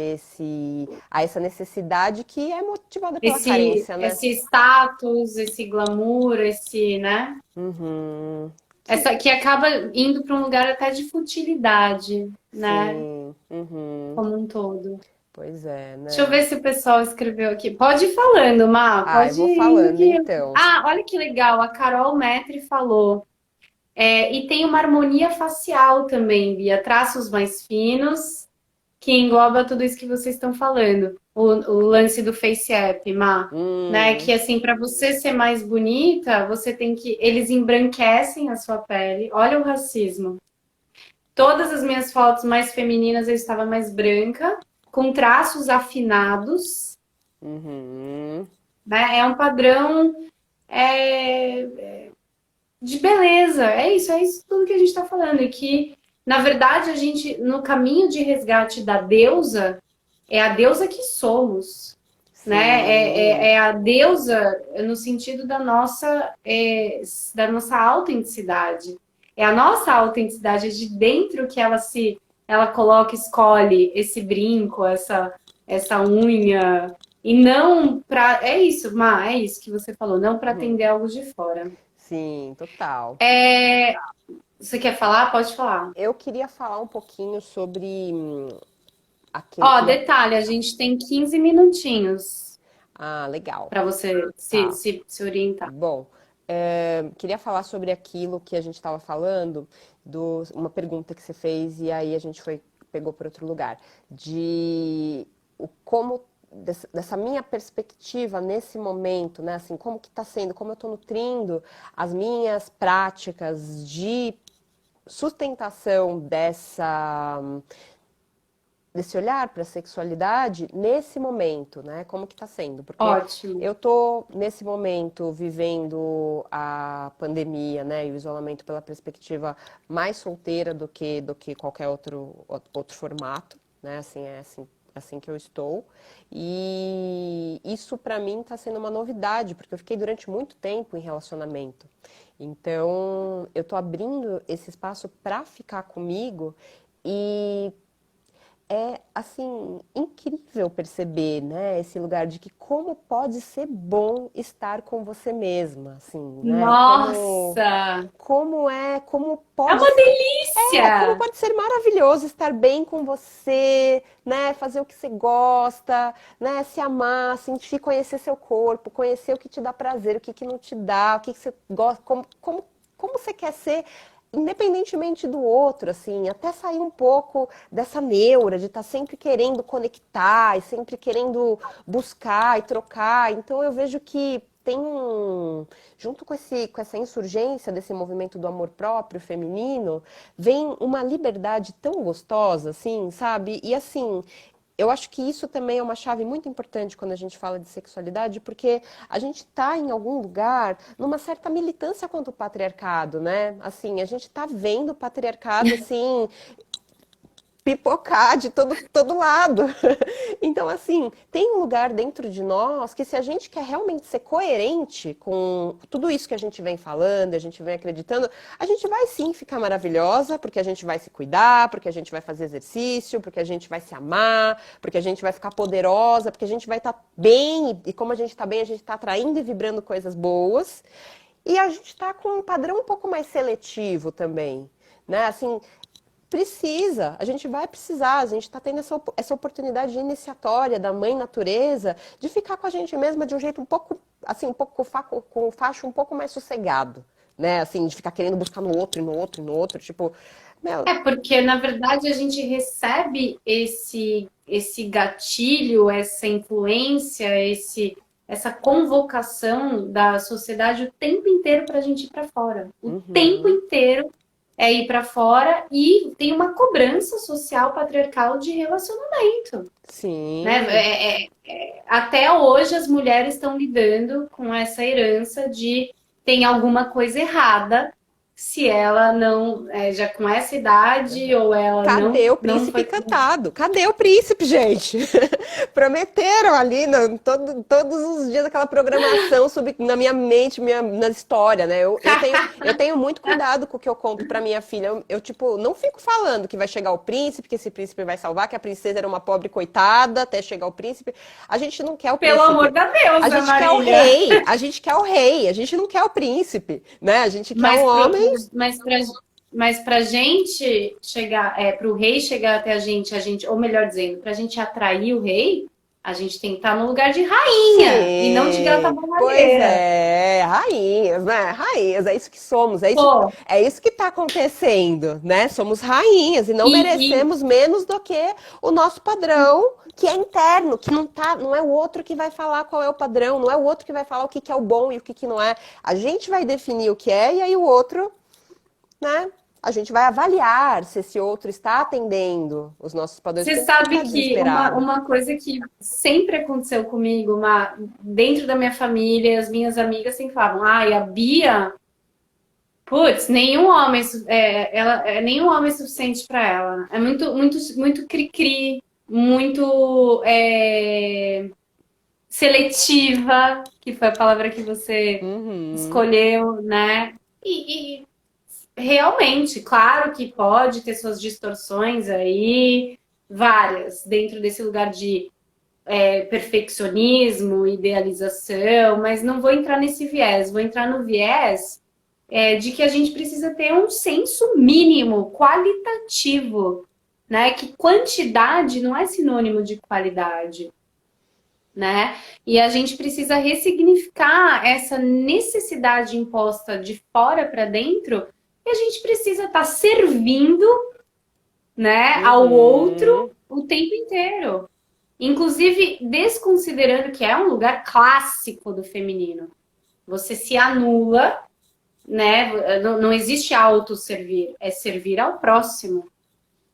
essa necessidade que é motivada pela esse, carência, né? esse status, esse glamour, esse, né? Uhum. Essa que acaba indo para um lugar até de futilidade, né? Sim, uhum. Como um todo. Pois é, Deixa eu né? ver se o pessoal escreveu aqui. Pode ir falando, Má, Ah, eu pode vou ir indo falando que. então. Ah, olha que legal, a Carol Metri falou. E tem uma harmonia facial também, Bia, traços mais finos, que engloba tudo isso que vocês estão falando. O lance do Face App, Má, né? Hum, Que assim, para você ser mais bonita, você tem que. Eles embranquecem a sua pele. Olha o racismo. Todas as minhas fotos mais femininas eu estava mais branca, com traços afinados, uhum. né? É um padrão de beleza. É isso tudo que a gente está falando. E que, na verdade, a gente, no caminho de resgate da deusa, é a deusa que somos, né? Sim, É a deusa no sentido da nossa autenticidade. É a nossa autenticidade, é de dentro que ela coloca, escolhe esse brinco, essa unha. E não para. É isso, Má, é isso que você falou, não para uhum. atender algo de fora. Sim, total. Você quer falar? Pode falar. Eu queria falar um pouquinho sobre aquilo Ó, que. detalhe, a gente tem 15 minutinhos Ah, legal. para você Tá. se orientar. Bom, queria falar sobre aquilo que a gente estava falando, uma pergunta que você fez e aí a gente pegou para outro lugar, de como dessa minha perspectiva nesse momento, né? Assim, como que está sendo, como eu estou nutrindo as minhas práticas de sustentação desse olhar para a sexualidade nesse momento, né? Como que está sendo? Porque Ótimo. eu tô nesse momento vivendo a pandemia, né, e o isolamento pela perspectiva mais solteira do que qualquer outro formato, né? Assim é assim que eu estou. E isso para mim está sendo uma novidade, porque eu fiquei durante muito tempo em relacionamento. Então, eu tô abrindo esse espaço para ficar comigo e é, assim, incrível perceber, né, esse lugar de que como pode ser bom estar com você mesma, assim, né? Nossa! Como É pode uma ser, como delícia! pode ser maravilhoso estar bem com você, né? Fazer o que você gosta, né? Se amar, sentir, conhecer seu corpo, conhecer o que te dá prazer, o que que não te dá, o que que você gosta, como você quer ser, independentemente do outro, assim, até sair um pouco dessa neura de estar sempre querendo conectar e sempre querendo buscar e trocar. Então eu vejo que tem junto com essa insurgência desse movimento do amor próprio feminino, vem uma liberdade tão gostosa, assim, sabe? E assim, eu acho que isso também é uma chave muito importante quando a gente fala de sexualidade, porque a gente está em algum lugar numa certa militância contra o patriarcado, né? Assim, a gente está vendo o patriarcado assim pipocar de todo lado. Então, assim, tem um lugar dentro de nós que, se a gente quer realmente ser coerente com tudo isso que a gente vem falando, a gente vem acreditando, a gente vai sim ficar maravilhosa, porque a gente vai se cuidar, porque a gente vai fazer exercício, porque a gente vai se amar, porque a gente vai ficar poderosa, porque a gente vai estar bem, e como a gente está bem, a gente está atraindo e vibrando coisas boas. E a gente está com um padrão um pouco mais seletivo também, né? Assim, a gente vai precisar, a gente está tendo essa oportunidade iniciatória da mãe natureza de ficar com a gente mesma de um jeito um pouco, assim, um pouco com o facho um pouco mais sossegado, né? Assim, de ficar querendo buscar no outro, e no outro, e no outro, tipo, meu, É porque, na verdade, a gente recebe esse gatilho, essa influência, essa convocação da sociedade o tempo inteiro para a gente ir para fora. O tempo uhum, inteiro é ir para fora e tem uma cobrança social patriarcal de relacionamento, né? sim. Até hoje as mulheres estão lidando com essa herança de tem alguma coisa errada se ela não, já com essa idade, ou ela Cadê o não príncipe foi. encantado? Cadê o príncipe, gente? Prometeram ali todos os dias aquela programação na minha mente, na história, né? Eu tenho muito cuidado com o que eu conto pra minha filha. Tipo, não fico falando que vai chegar o príncipe, que esse príncipe vai salvar, que a princesa era uma pobre coitada até chegar o príncipe. A gente não quer o Pelo amor príncipe. da A deusa, gente quer o Marília! rei, a gente quer o rei, a gente não quer o príncipe, né? A gente quer um Mas, homem. mas pra gente chegar, pro rei chegar até a gente, ou melhor dizendo, pra gente atrair o rei, a gente tem que estar no lugar de rainha e não de gata Sim, pois borralheira. é, rainhas, né? Rainhas, é isso que somos, Pô, é isso que está acontecendo, né? Somos rainhas e não e merecemos menos do que o nosso padrão, que é interno, que não é o outro que vai falar qual é o padrão, não é o outro que vai falar o que que é o bom e o que que não é. A gente vai definir o que é e aí o outro, né? A gente vai avaliar se esse outro está atendendo os nossos padrões, você porque a gente não sabe está que desesperado. uma coisa que sempre aconteceu comigo, dentro da minha família, as minhas amigas sempre falavam, ai, a Bia, putz, nenhum homem é suficiente para ela. É muito cri-cri, muito seletiva, que foi a palavra que você Uhum. escolheu, né? E realmente, claro que pode ter suas distorções aí, várias, dentro desse lugar de perfeccionismo, idealização, mas não vou entrar nesse viés, vou entrar no viés de que a gente precisa ter um senso mínimo, qualitativo, né? Que quantidade não é sinônimo de qualidade, né? E a gente precisa ressignificar essa necessidade imposta de fora para dentro, e a gente precisa estar servindo, né, ao outro Uhum. o tempo inteiro. Inclusive, desconsiderando que é um lugar clássico do feminino. Você se anula, né? Não existe autosservir, é servir ao próximo.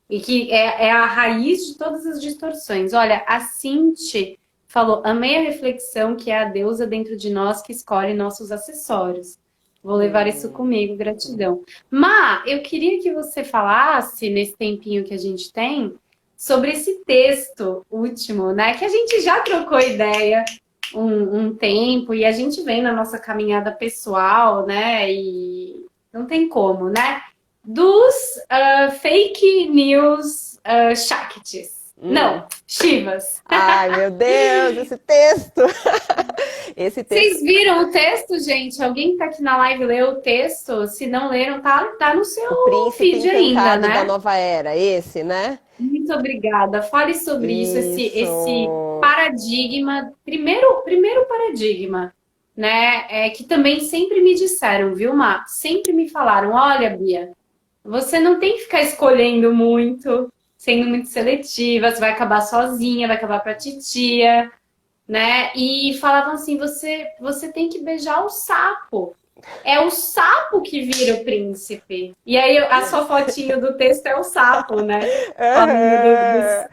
E que é a raiz de todas as distorções. Olha, a Cinti falou: amei a reflexão que é a deusa dentro de nós que escolhe nossos acessórios. Vou levar isso comigo, gratidão. Má, eu queria que você falasse, nesse tempinho que a gente tem, sobre esse texto último, né? Que a gente já trocou ideia um tempo e a gente vem na nossa caminhada pessoal, né? E não tem como, né? Dos fake news Shaktis. Não, Chivas. Ai, meu Deus, esse texto! Esse texto, Vocês viram o texto, gente? Alguém que tá aqui na live leu o texto? Se não leram, tá no O seu Príncipe feed ainda, Encantado da né? Nova Era, esse, né? Muito obrigada. Fale sobre isso, esse Isso. paradigma. Primeiro paradigma, né? É que também sempre me disseram, viu, Má? Sempre me falaram: olha, Bia, você não tem que ficar escolhendo muito, sendo muito seletiva, você vai acabar sozinha, vai acabar pra titia, né? E falavam assim: você tem que beijar o sapo. É o sapo que vira o príncipe. E aí a sua fotinho do texto é o sapo, né? Falando Aham.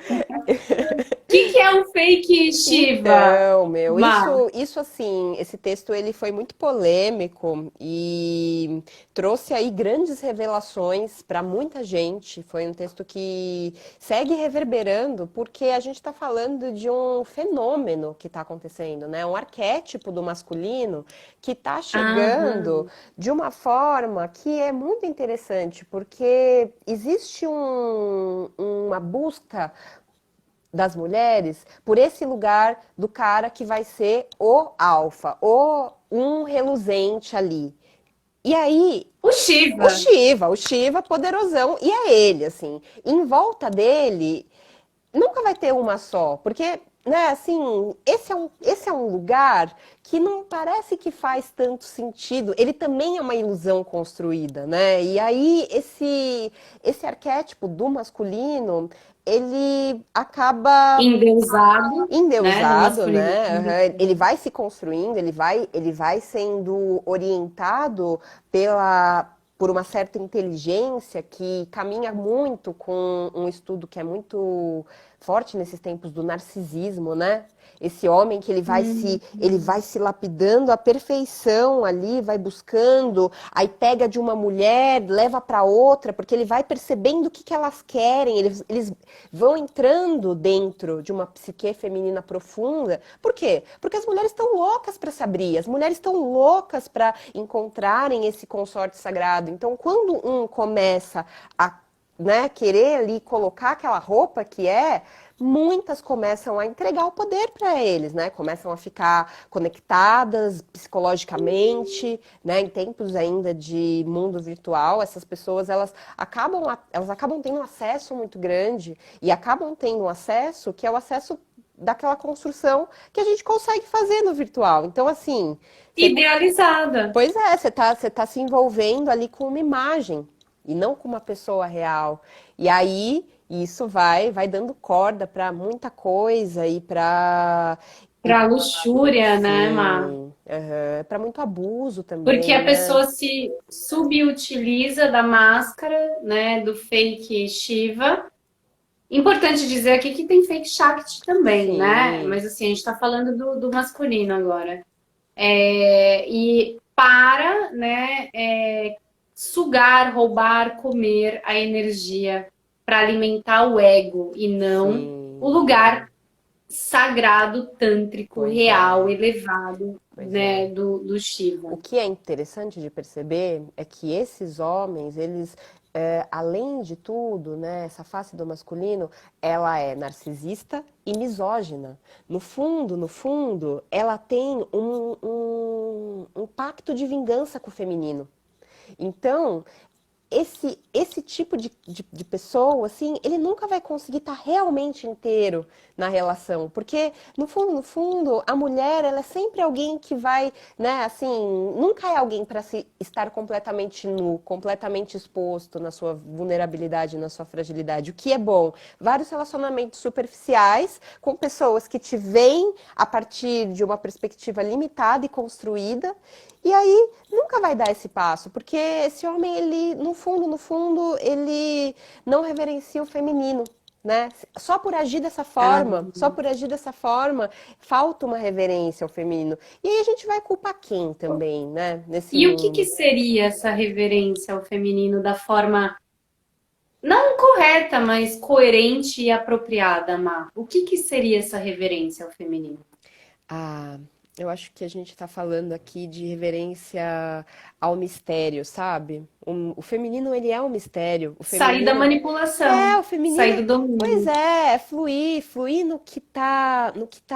que é um fake Shiva, Então, meu, Má? isso assim, esse texto ele foi muito polêmico e trouxe aí grandes revelações para muita gente. Foi um texto que segue reverberando porque a gente está falando de um fenômeno que está acontecendo, né? Um arquétipo do masculino que está chegando Aham. de uma forma que é muito interessante, porque existe uma busca das mulheres por esse lugar do cara que vai ser o alfa, o um reluzente ali. E aí, O Shiva. O Shiva poderosão, e é ele, assim. Em volta dele, nunca vai ter uma só, porque, né, assim, esse é um lugar que não parece que faz tanto sentido. Ele também é uma ilusão construída, né? E aí, esse arquétipo do masculino, ele acaba Endeusado, né? Do endeusado, masculino. né? Aham. Ele vai se construindo, ele vai sendo orientado por uma certa inteligência que caminha muito com um estudo que é muito forte nesses tempos do narcisismo, né? Esse homem que ele vai se lapidando à perfeição ali, vai buscando, aí pega de uma mulher, leva para outra, porque ele vai percebendo o que que elas querem, eles vão entrando dentro de uma psique feminina profunda. Por quê? Porque as mulheres estão loucas para se abrir, as mulheres estão loucas para encontrarem esse consorte sagrado. Então, quando um começa a, né, querer ali colocar aquela roupa que é, muitas começam a entregar o poder para eles, né? Começam a ficar conectadas psicologicamente, né? Em tempos ainda de mundo virtual, essas pessoas elas acabam tendo um acesso muito grande e acabam tendo um acesso que é o acesso daquela construção que a gente consegue fazer no virtual. Então, assim, você, Idealizada. pois é, você tá se envolvendo ali com uma imagem e não com uma pessoa real. E aí isso vai dando corda para muita coisa e para Pra luxúria, né, Má? sim, para muito abuso Porque também, a né? pessoa se subutiliza da máscara, né, do fake Shiva. Importante dizer aqui que tem fake Shakti também, né? Sim, Mas assim, a gente tá falando do masculino agora. E para, né, sugar, roubar, comer a energia para alimentar o ego e não o sim, lugar sagrado, tântrico, pois real, é, elevado, pois é. né, do O Shiva. que é interessante de perceber é que esses homens, eles, além de tudo, né, essa face do masculino, ela é narcisista e misógina. No fundo, ela tem um pacto de vingança com o feminino. Então, esse tipo de pessoa, assim, ele nunca vai conseguir estar realmente inteiro na relação, porque no fundo, a mulher, ela é sempre alguém que vai, né, assim, nunca é alguém para se estar completamente nu, completamente exposto na sua vulnerabilidade, na sua fragilidade, o que é bom. Vários relacionamentos superficiais com pessoas que te veem a partir de uma perspectiva limitada e construída, e aí nunca vai dar esse passo, porque esse homem, ele, no fundo, ele não reverencia o feminino, né? Ah, Só por agir dessa forma, falta uma reverência ao feminino. E aí a gente vai culpar quem também, né? Nesse e o que mundo. seria essa reverência ao feminino da forma não correta, mas coerente e apropriada, Má? O que seria essa reverência ao feminino? Ah, Eu acho que a gente está falando aqui de reverência ao mistério, sabe? O feminino, ele é um mistério. O Sair da feminino manipulação, o sair feminino, do pois domínio. é fluir no que tá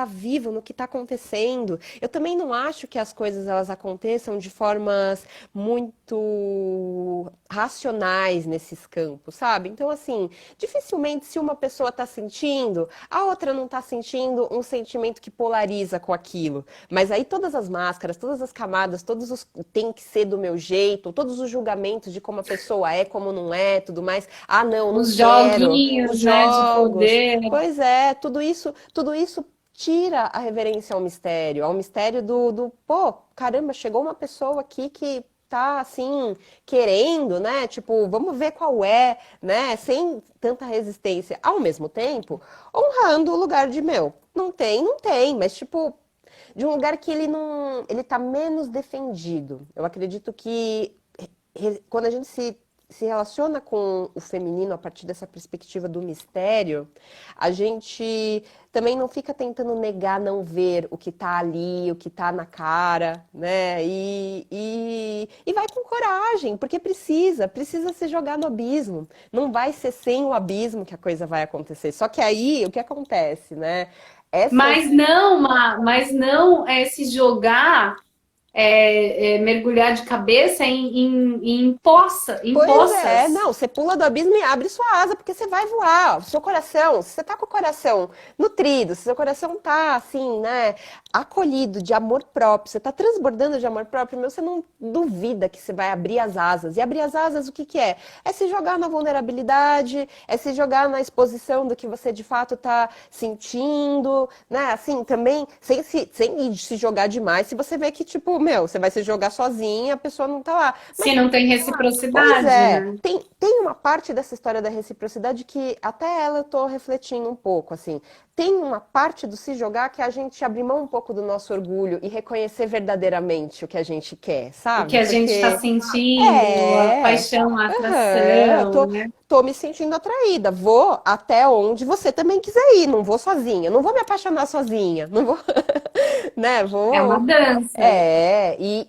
vivo, no que tá acontecendo. Eu também não acho que as coisas elas aconteçam de formas muito racionais nesses campos, sabe? Então, assim, dificilmente se uma pessoa tá sentindo, a outra não tá sentindo um sentimento que polariza com aquilo. Mas aí todas as máscaras, todas as camadas, todos os tem que ser do meu jeito, todos os julgamentos de como a pessoa é, como não é, tudo mais. Ah, não, não Os quero. Os joguinhos, né, de jogos. poder. Pois é, tudo isso tira a reverência ao mistério pô, caramba, chegou uma pessoa aqui que tá assim querendo, né? Tipo, vamos ver qual é, né? Sem tanta resistência. Ao mesmo tempo, honrando o lugar de meu. Não tem, mas tipo, de um lugar que ele não, ele tá menos defendido. Eu acredito que quando a gente se relaciona com o feminino a partir dessa perspectiva do mistério, a gente também não fica tentando negar, não ver o que tá ali, o que tá na cara, né? E vai com coragem, porque precisa se jogar no abismo. Não vai ser sem o abismo que a coisa vai acontecer. Só que aí, o que acontece, né? Mas Essas não, mas não é se jogar, mergulhar de cabeça em Pois é, poças. não, você pula do abismo e abre sua asa, porque você vai voar. O seu coração, se você tá com o coração nutrido, se seu coração tá assim, né, acolhido de amor próprio, você tá transbordando de amor próprio, meu, você não duvida que você vai abrir as asas. E abrir as asas, o que que é? É se jogar na vulnerabilidade, é se jogar na exposição do que você de fato tá sentindo, né? Assim, também, sem se jogar demais, se você vê que, tipo, meu, você vai se jogar sozinha, a pessoa não tá lá. Se Mas não tem pois reciprocidade, é, né? tem uma parte dessa história da reciprocidade que até ela eu tô refletindo um pouco, assim. Tem uma parte do se jogar que é a gente abrir mão um pouco do nosso orgulho e reconhecer verdadeiramente o que a gente quer, O que sabe? a gente está Porque sentindo, a é, paixão, a aham, atração, né? tô me sentindo atraída. Vou até onde você também quiser ir, não vou sozinha, não vou me apaixonar sozinha, não vou, né? É uma Vou dança.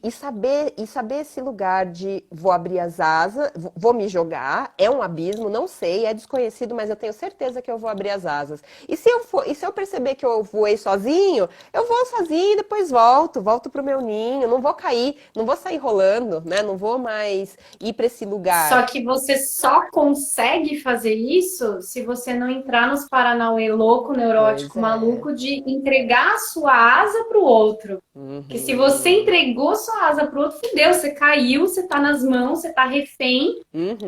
e saber esse lugar de vou abrir as asas, vou me jogar, é um abismo, não sei, é desconhecido, mas eu tenho certeza que eu vou abrir as asas. E se eu perceber que eu voei sozinho, eu vou sozinho e depois volto pro meu ninho, não vou cair, não vou sair rolando, né? Não vou mais ir para esse lugar. Só que você só consegue fazer isso se você não entrar nos paranauê louco, Pois neurótico, é. maluco de entregar a sua asa para o outro. Que se você Uhum. entregou sua asa para o outro, fudeu, você caiu, você tá nas mãos, você tá refém,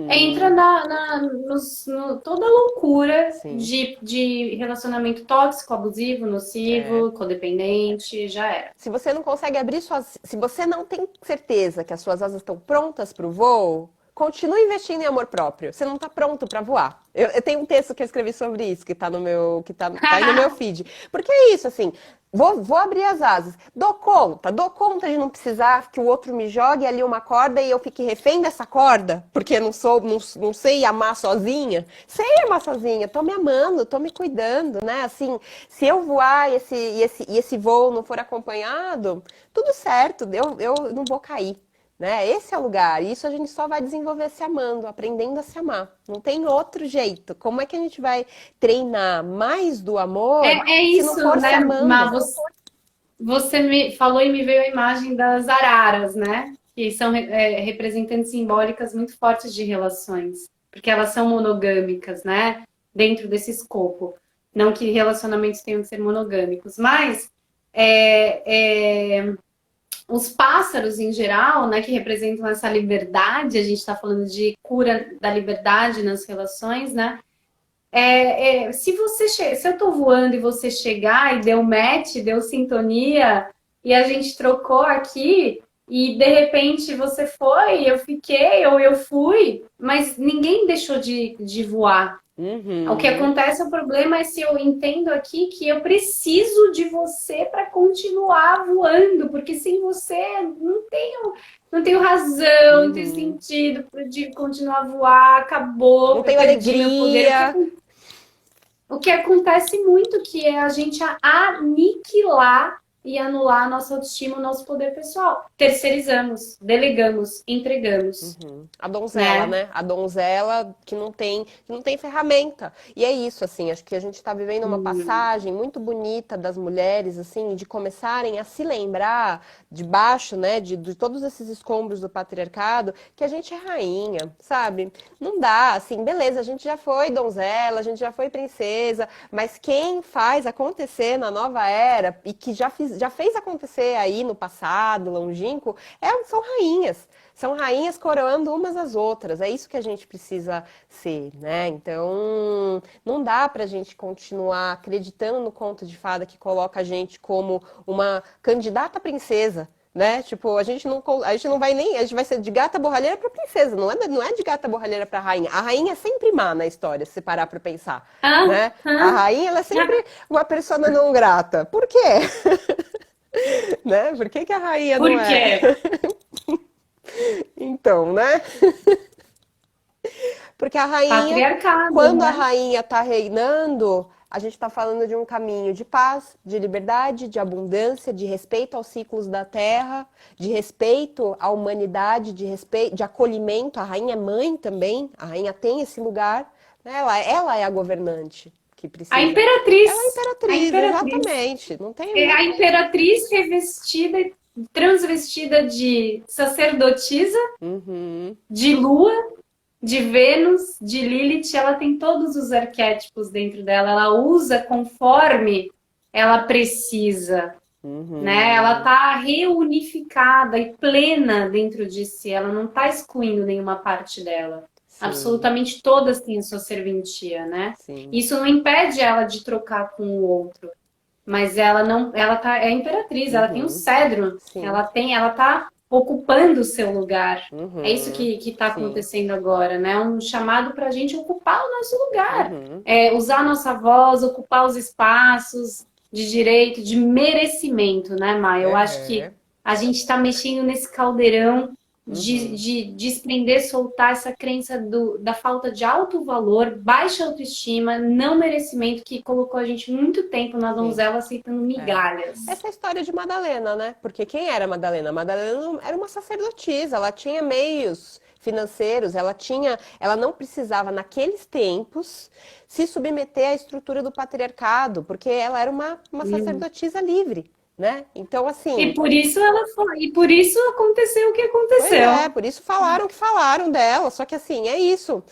entra Uhum. toda a loucura Sim. de relacionamento tóxico, abusivo, É. nocivo, codependente, já era. Se você não consegue abrir suas. Se você não tem certeza que as suas asas estão prontas para o voo, continue investindo em amor próprio. Você não está pronto para voar. Eu tenho um texto que eu escrevi sobre isso, que está no meu. Tá aí no meu feed. Porque é isso, assim. Vou abrir as asas. Dou conta de não precisar que o outro me jogue ali uma corda e eu fique refém dessa corda, porque não sei amar sozinha. Sei amar sozinha, tô me amando, tô me cuidando, né? Assim, se eu voar e esse voo não for acompanhado, tudo certo, eu não vou cair. Né? Esse é o lugar. E isso a gente só vai desenvolver se amando, aprendendo a se amar. Não tem outro jeito. Como é que a gente vai treinar mais do amor É se não isso, for se né, amando? Má? Você me falou e me veio a imagem das araras, né? Que são representantes simbólicas muito fortes de relações, porque elas são monogâmicas, né? Dentro desse escopo. Não que relacionamentos tenham que ser monogâmicos, mas os pássaros em geral, né, que representam essa liberdade, a gente está falando de cura da liberdade nas relações, né? Se eu tô voando e você chegar e deu match, deu sintonia, e a gente trocou aqui, e de repente você foi, eu fiquei, ou eu fui, mas ninguém deixou de voar. O que Uhum, acontece, o problema é se eu entendo aqui que eu preciso de você para continuar voando, porque sem você não tenho razão, não tenho uhum. sentido de continuar a voar, acabou, Não eu tenho perdi meu poder. alegria. O que acontece muito que é a gente aniquilar e anular a nossa autoestima, o nosso poder pessoal. Terceirizamos, delegamos, entregamos, A donzela, né? né? A donzela que não tem ferramenta. E é isso, assim, acho que a gente está vivendo uma Hum. passagem muito bonita das mulheres, assim, de começarem a se lembrar debaixo, né, de todos esses escombros do patriarcado, que a gente é rainha, sabe? Não dá, assim, beleza, a gente já foi donzela, a gente já foi princesa, mas quem faz acontecer na nova era e que já fez acontecer aí no passado, longínquo, são rainhas. São rainhas coroando umas às outras. É isso que a gente precisa ser, né? Então, não dá pra gente continuar acreditando no conto de fada que coloca a gente como uma candidata princesa. Né? Tipo, a gente não vai nem, a gente vai ser de gata borralheira para princesa, não é de gata borralheira para rainha. A rainha é sempre má na história, se parar para pensar, Ah, né? A ah, rainha ela é ah. sempre uma persona não grata. Por quê? Né? Por que que a rainha Por não é? quê? Então, né? Porque a rainha, Patriarcado, quando a né? rainha está reinando, a gente está falando de um caminho de paz, de liberdade, de abundância, de respeito aos ciclos da terra, de respeito à humanidade, de respeito, de acolhimento. A rainha é mãe também, a rainha tem esse lugar, né? Ela é a governante que A precisa. Ela é a imperatriz, a imperatriz, imperatriz. exatamente. Não tem, É não a tem. imperatriz revestida, transvestida de sacerdotisa, Uhum, de lua, de Vênus, de Lilith, ela tem todos os arquétipos dentro dela, ela usa conforme ela precisa, né? Ela uhum. tá reunificada e plena dentro de si, ela não tá excluindo nenhuma parte dela. Sim, Absolutamente todas têm sua serventia, né? sim, Isso não impede ela de trocar com o outro, mas ela não, ela tá, é a imperatriz, ela tem o uhum, cedro, sim, ela tá ocupando o seu lugar. É isso uhum, que está sim, acontecendo agora, né? Um chamado para a gente ocupar o nosso lugar, uhum. usar a nossa voz, ocupar os espaços de direito, de merecimento, né, Maia? Eu acho que Uhum, a gente está mexendo nesse caldeirão uhum. de desprender, soltar essa crença da falta de alto valor, baixa autoestima, não merecimento que colocou a gente muito tempo na Sim, donzela aceitando é. migalhas. Essa é a história de Madalena, né? Porque quem era Madalena? Madalena era uma sacerdotisa, ela tinha meios financeiros, ela não precisava naqueles tempos se submeter à estrutura do patriarcado, porque ela era uma sacerdotisa livre, né? Então, assim, E por isso aconteceu o que pois é, aconteceu. por isso falaram o que falaram dela. Só que assim, é isso.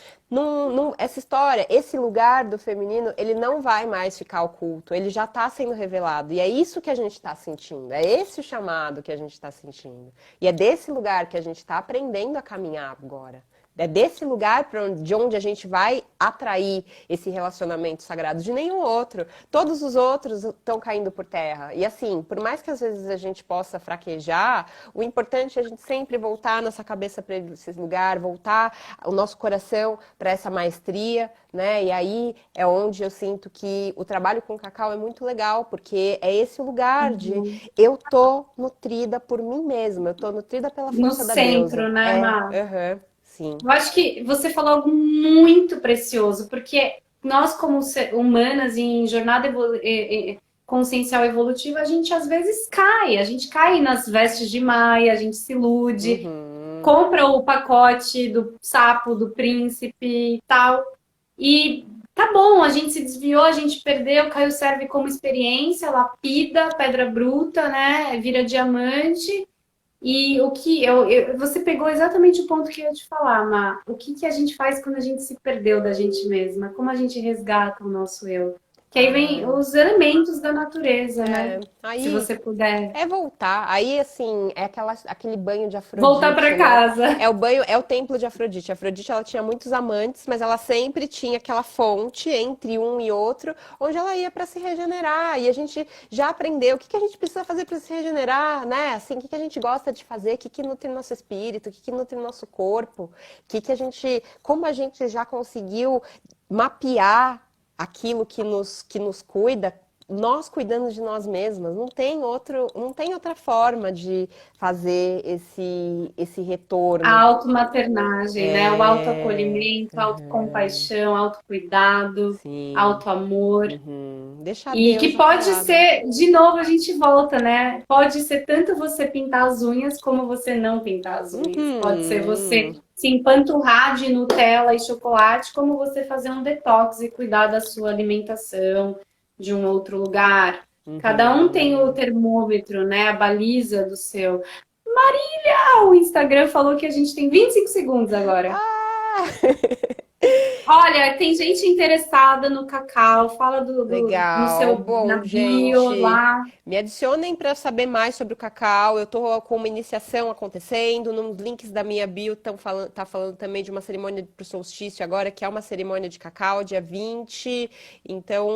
Essa história, esse lugar do feminino, ele não vai mais ficar oculto. Ele já está sendo revelado. E é isso que a gente está sentindo. É esse o chamado que a gente está sentindo. E é desse lugar que a gente está aprendendo a caminhar agora. É desse lugar de onde a gente vai atrair esse relacionamento sagrado, de nenhum outro. Todos os outros estão caindo por terra. E assim, por mais que às vezes a gente possa fraquejar, o importante é a gente sempre voltar nossa cabeça para esse lugar, voltar o nosso coração para essa maestria, né? E aí é onde eu sinto que o trabalho com o cacau é muito legal, porque é esse lugar de Uhum. eu tô nutrida por mim mesma, eu tô nutrida pela No força da deusa. centro, né, É, Má? aham, sim. Eu acho que você falou algo muito precioso, porque nós, como humanas em jornada consciencial evolutiva, a gente às vezes cai, a gente cai nas vestes de Maia, a gente se ilude, Uhum, compra o pacote do sapo, do príncipe e tal. E tá bom, a gente se desviou, a gente perdeu, caiu serve como experiência, lapida, pedra bruta, né? Vira diamante. E o que você pegou exatamente o ponto que eu ia te falar, Má. O que que a gente faz quando a gente se perdeu da gente mesma? Como a gente resgata o nosso eu? Que aí vem ah, os elementos da natureza, né? é. Se Aí você puder é voltar. Aí, assim, é aquele banho de voltar Afrodite, para né? casa. É o banho, é o templo de Afrodite. Afrodite, ela tinha muitos amantes, mas ela sempre tinha aquela fonte entre um e outro, onde ela ia para se regenerar. E a gente já aprendeu o que que a gente precisa fazer para se regenerar, né? Assim, o que que a gente gosta de fazer, o que que nutre nosso espírito, o que que nutre nosso corpo, que a gente, como a gente já conseguiu mapear aquilo que nos cuida, nós cuidando de nós mesmas, não tem outra forma de fazer esse A retorno. automaternagem, né? O É, autoacolhimento, a autocompaixão, autocuidado, sim. autoamor. Uhum. Deixar E Deus que ao teu pode lado. ser, de novo, a gente volta, né? Pode ser tanto você pintar as unhas como você não pintar as unhas. Pode ser você Uhum. se empanturrar de Nutella e chocolate, como você fazer um detox e cuidar da sua alimentação de um outro lugar. Cada um tem o Uhum. termômetro, né? A baliza do seu. Ah, o Instagram falou que a gente tem 25 segundos agora. Ah! Olha, tem gente interessada no cacau. Fala no Legal. seu, na Bom, bio gente, lá. me adicionem para saber mais sobre o cacau. Eu tô com uma iniciação acontecendo. Nos links da minha bio tá falando também de uma cerimônia para o solstício agora, que é uma cerimônia de cacau, dia 20. Então,